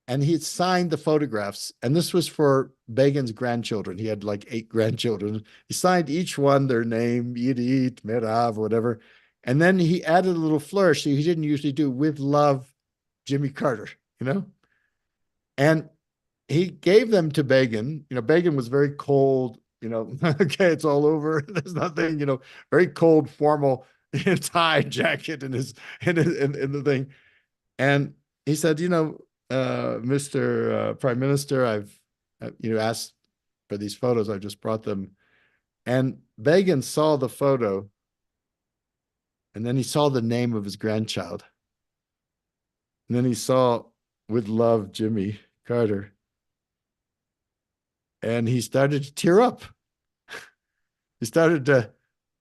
And he had signed the photographs. And this was for Begin's grandchildren. He had like 8 grandchildren. He signed each one their name, Yidit, Merav, whatever. And then he added a little flourish that he didn't usually do, with love, Jimmy Carter, And he gave them to Begin. Begin was very cold, okay, it's all over. There's nothing, very cold, formal tie jacket in the thing. And he said, Mr. Prime Minister, I've asked for these photos. I just brought them. And Begin saw the photo, and then he saw the name of his grandchild. And then he saw, with love, Jimmy Carter. And he started to tear up. He started to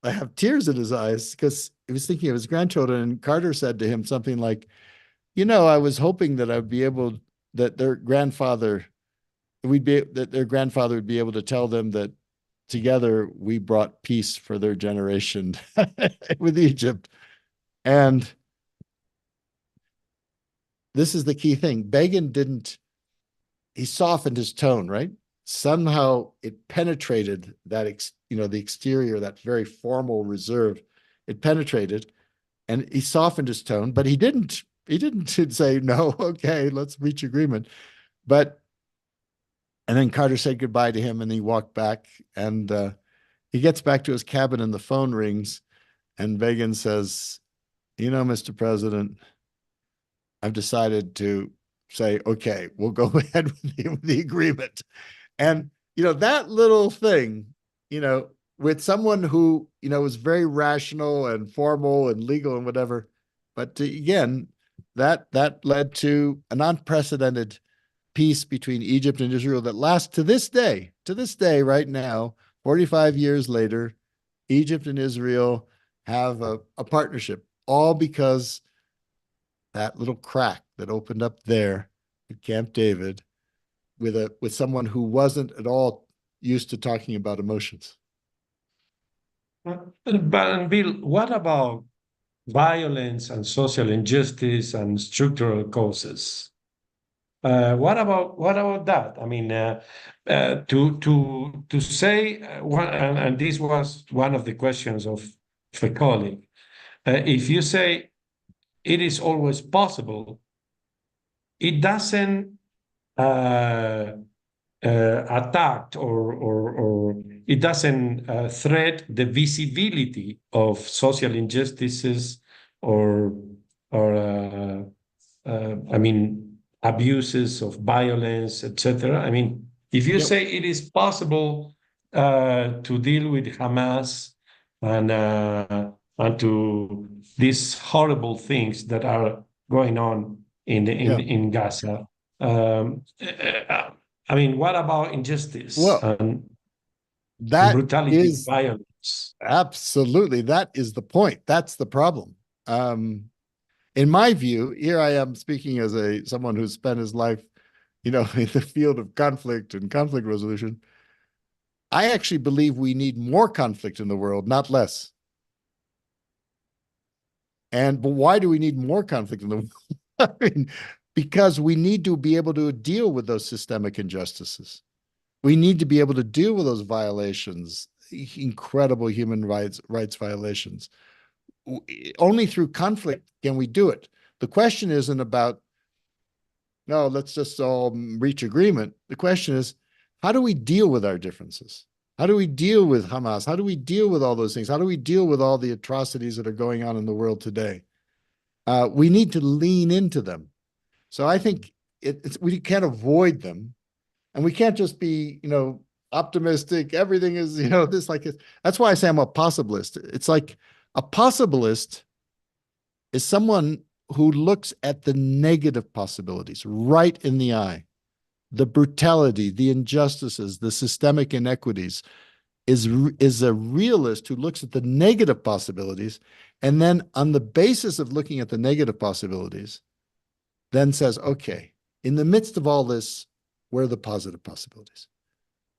have tears in his eyes because he was thinking of his grandchildren. And Carter said to him something like, I was hoping that I'd be able, that their grandfather would be able to tell them that together we brought peace for their generation with Egypt. And this is the key thing. Begin he softened his tone, right? somehow it penetrated that, the exterior, that very formal reserve. It penetrated, and he softened his tone, but he didn't say, no, okay, let's reach agreement. And then Carter said goodbye to him, and he walked back, and he gets back to his cabin, and the phone rings, and Begin says, Mr. President, I've decided to say, okay, we'll go ahead with the agreement. And, that little thing, with someone who, was very rational and formal and legal and whatever, but again, that led to an unprecedented peace between Egypt and Israel that lasts to this day, right now, 45 years later. Egypt and Israel have a partnership, all because that little crack that opened up there at Camp David with someone who wasn't at all used to talking about emotions. But Bill, what about violence and social injustice and structural causes? What about that? I mean, to say and this was one of the questions of a colleague. If you say it is always possible, it doesn't attack or it doesn't threat the visibility of social injustices or I mean, abuses of violence, etc. I mean, if you say it is possible to deal with Hamas and to these horrible things that are going on in Gaza, I mean, what about injustice and brutality, violence? Absolutely, that is the point. That's the problem. In my view, here I am speaking as someone who's spent his life, in the field of conflict and conflict resolution. I actually believe we need more conflict in the world, not less. But why do we need more conflict in the world? I mean, because we need to be able to deal with those systemic injustices. We need to be able to deal with those violations, incredible human rights violations. Only through conflict can we do it. The question isn't about, no, let's just all reach agreement. The question is, how do we deal with our differences? How do we deal with Hamas? How do we deal with all those things? How do we deal with all the atrocities that are going on in the world today? We need to lean into them. So I think we can't avoid them, and we can't just be, optimistic. Everything is, this like this. That's why I say I'm a possibilist. It's like a possibilist is someone who looks at the negative possibilities right in the eye. The brutality, the injustices, the systemic inequities is a realist who looks at the negative possibilities, and then on the basis of looking at the negative possibilities, then says, okay, in the midst of all this, where are the positive possibilities?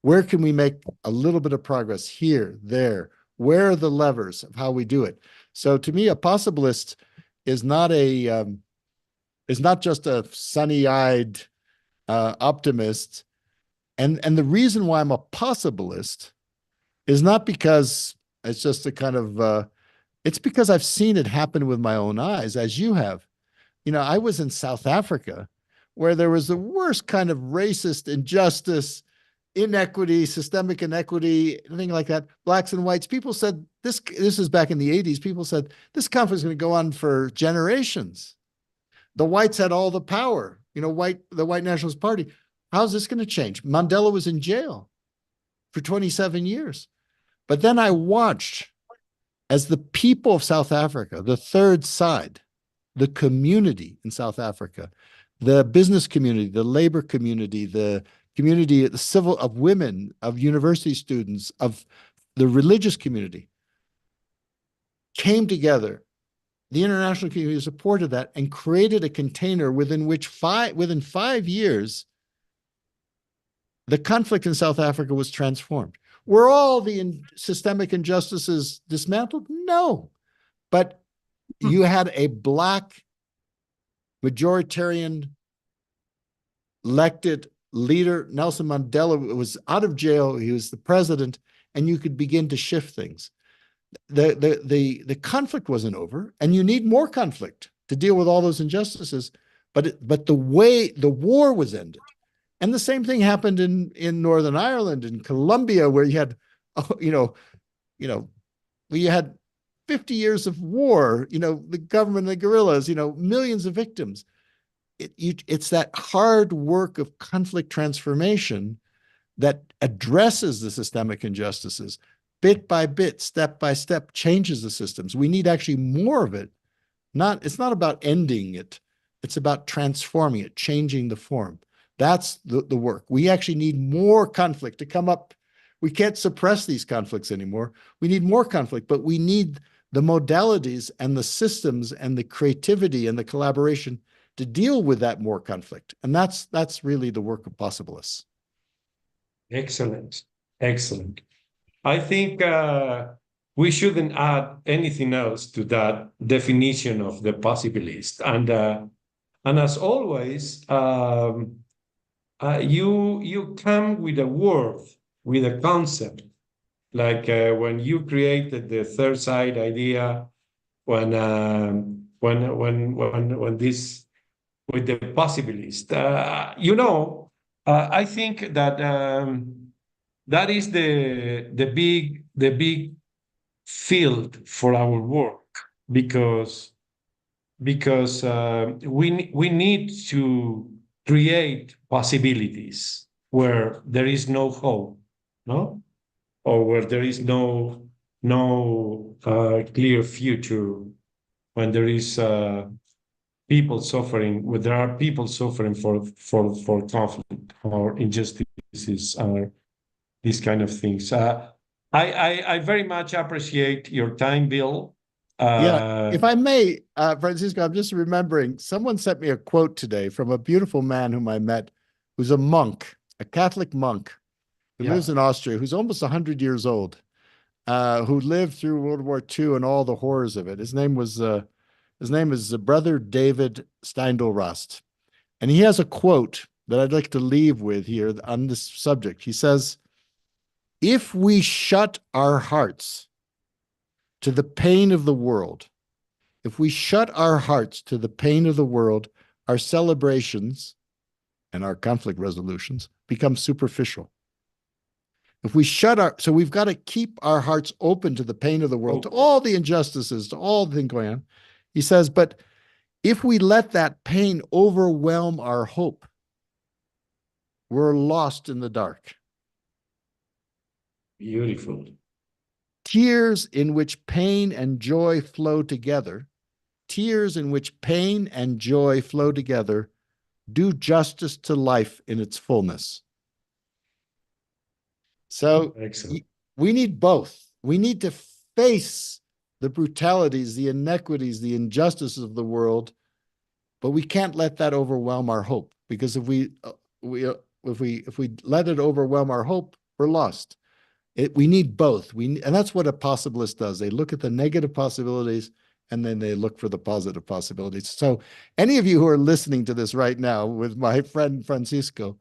Where can we make a little bit of progress here, there? Where are the levers of how we do it? So to me, a possibilist is not just a sunny-eyed optimist. And the reason why I'm a possibilist is not because it's just a kind of, it's because I've seen it happen with my own eyes, as you have. I was in South Africa, where there was the worst kind of racist injustice, inequity, systemic inequity, anything like that. Blacks and whites. People said this is back in the 80s. People said this conflict is going to go on for generations. The whites had all the power. The White Nationalist Party. How's this going to change? Mandela was in jail for 27 years. But then I watched as the people of South Africa, the third side, the community in South Africa, the business community, the labor community, the community, the civil, of women, of university students, of the religious community, came together. The international community supported that and created a container within which within 5 years, the conflict in South Africa was transformed. Were all the systemic injustices dismantled? No. But you had a Black majoritarian elected leader, Nelson Mandela, was out of jail. He was the president, and you could begin to shift things. The conflict wasn't over, and you need more conflict to deal with all those injustices. But the war was ended. And the same thing happened in Northern Ireland, in Colombia, where you had, where you had 50 years of war, the government, the guerrillas, millions of victims. It's that hard work of conflict transformation that addresses the systemic injustices, bit by bit, step by step, changes the systems. We need actually more of it. It's not about ending it. It's about transforming it, changing the form. That's the work. We actually need more conflict to come up. We can't suppress these conflicts anymore. We need more conflict, but we need the modalities and the systems and the creativity and the collaboration to deal with that more conflict. And that's really the work of possibilists. Excellent. Excellent. I think we shouldn't add anything else to that definition of the possibilist. And as always, you come with a word, with a concept, like when you created the third side idea, when this with the possibilist, I think that that is the big field for our work, because we need to create possibilities where there is no hope, no, or where there is no clear future, when there is people suffering, when there are people suffering for conflict or injustices or these kind of things. I very much appreciate your time, Bill. Yeah, if I may, Francisco, I'm just remembering, someone sent me a quote today from a beautiful man whom I met, who's a monk, a Catholic monk, who lives in Austria, who's almost 100 years old, who lived through World War II and all the horrors of it. His name is Brother David Steindl-Rast. And he has a quote that I'd like to leave with here on this subject. He says, "If we shut our hearts to the pain of the world, if we shut our hearts to the pain of the world, our celebrations and our conflict resolutions become superficial. If we so we've got to keep our hearts open to the pain of the world, to all the injustices, to all the things going on." He says, but if we let that pain overwhelm our hope, we're lost in the dark. Beautiful. Tears in which pain and joy flow together, tears in which pain and joy flow together, do justice to life in its fullness. So we need both. We need to face the brutalities, the inequities, the injustices of the world, but we can't let that overwhelm our hope, because if we let it overwhelm our hope, we're lost. We need both. And that's what a possibilist does. They look at the negative possibilities and then they look for the positive possibilities. So any of you who are listening to this right now with my friend Francisco,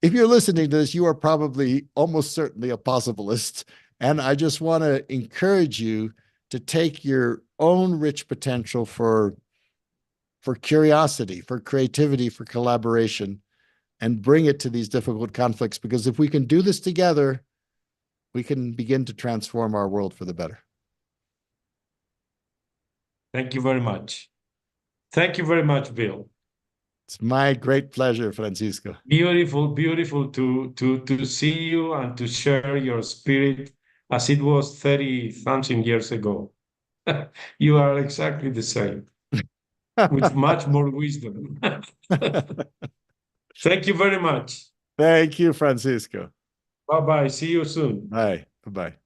if you're listening to this, you are probably almost certainly a possibilist. And I just want to encourage you to take your own rich potential for curiosity, for creativity, for collaboration, and bring it to these difficult conflicts. Because if we can do this together, we can begin to transform our world for the better. Thank you very much. Thank you very much, Bill. It's my great pleasure, Francisco. Beautiful, beautiful to see you and to share your spirit as it was 30,000 years ago. You are exactly the same, with much more wisdom. Thank you very much. Thank you, Francisco. Bye-bye. See you soon. Bye. Bye-bye.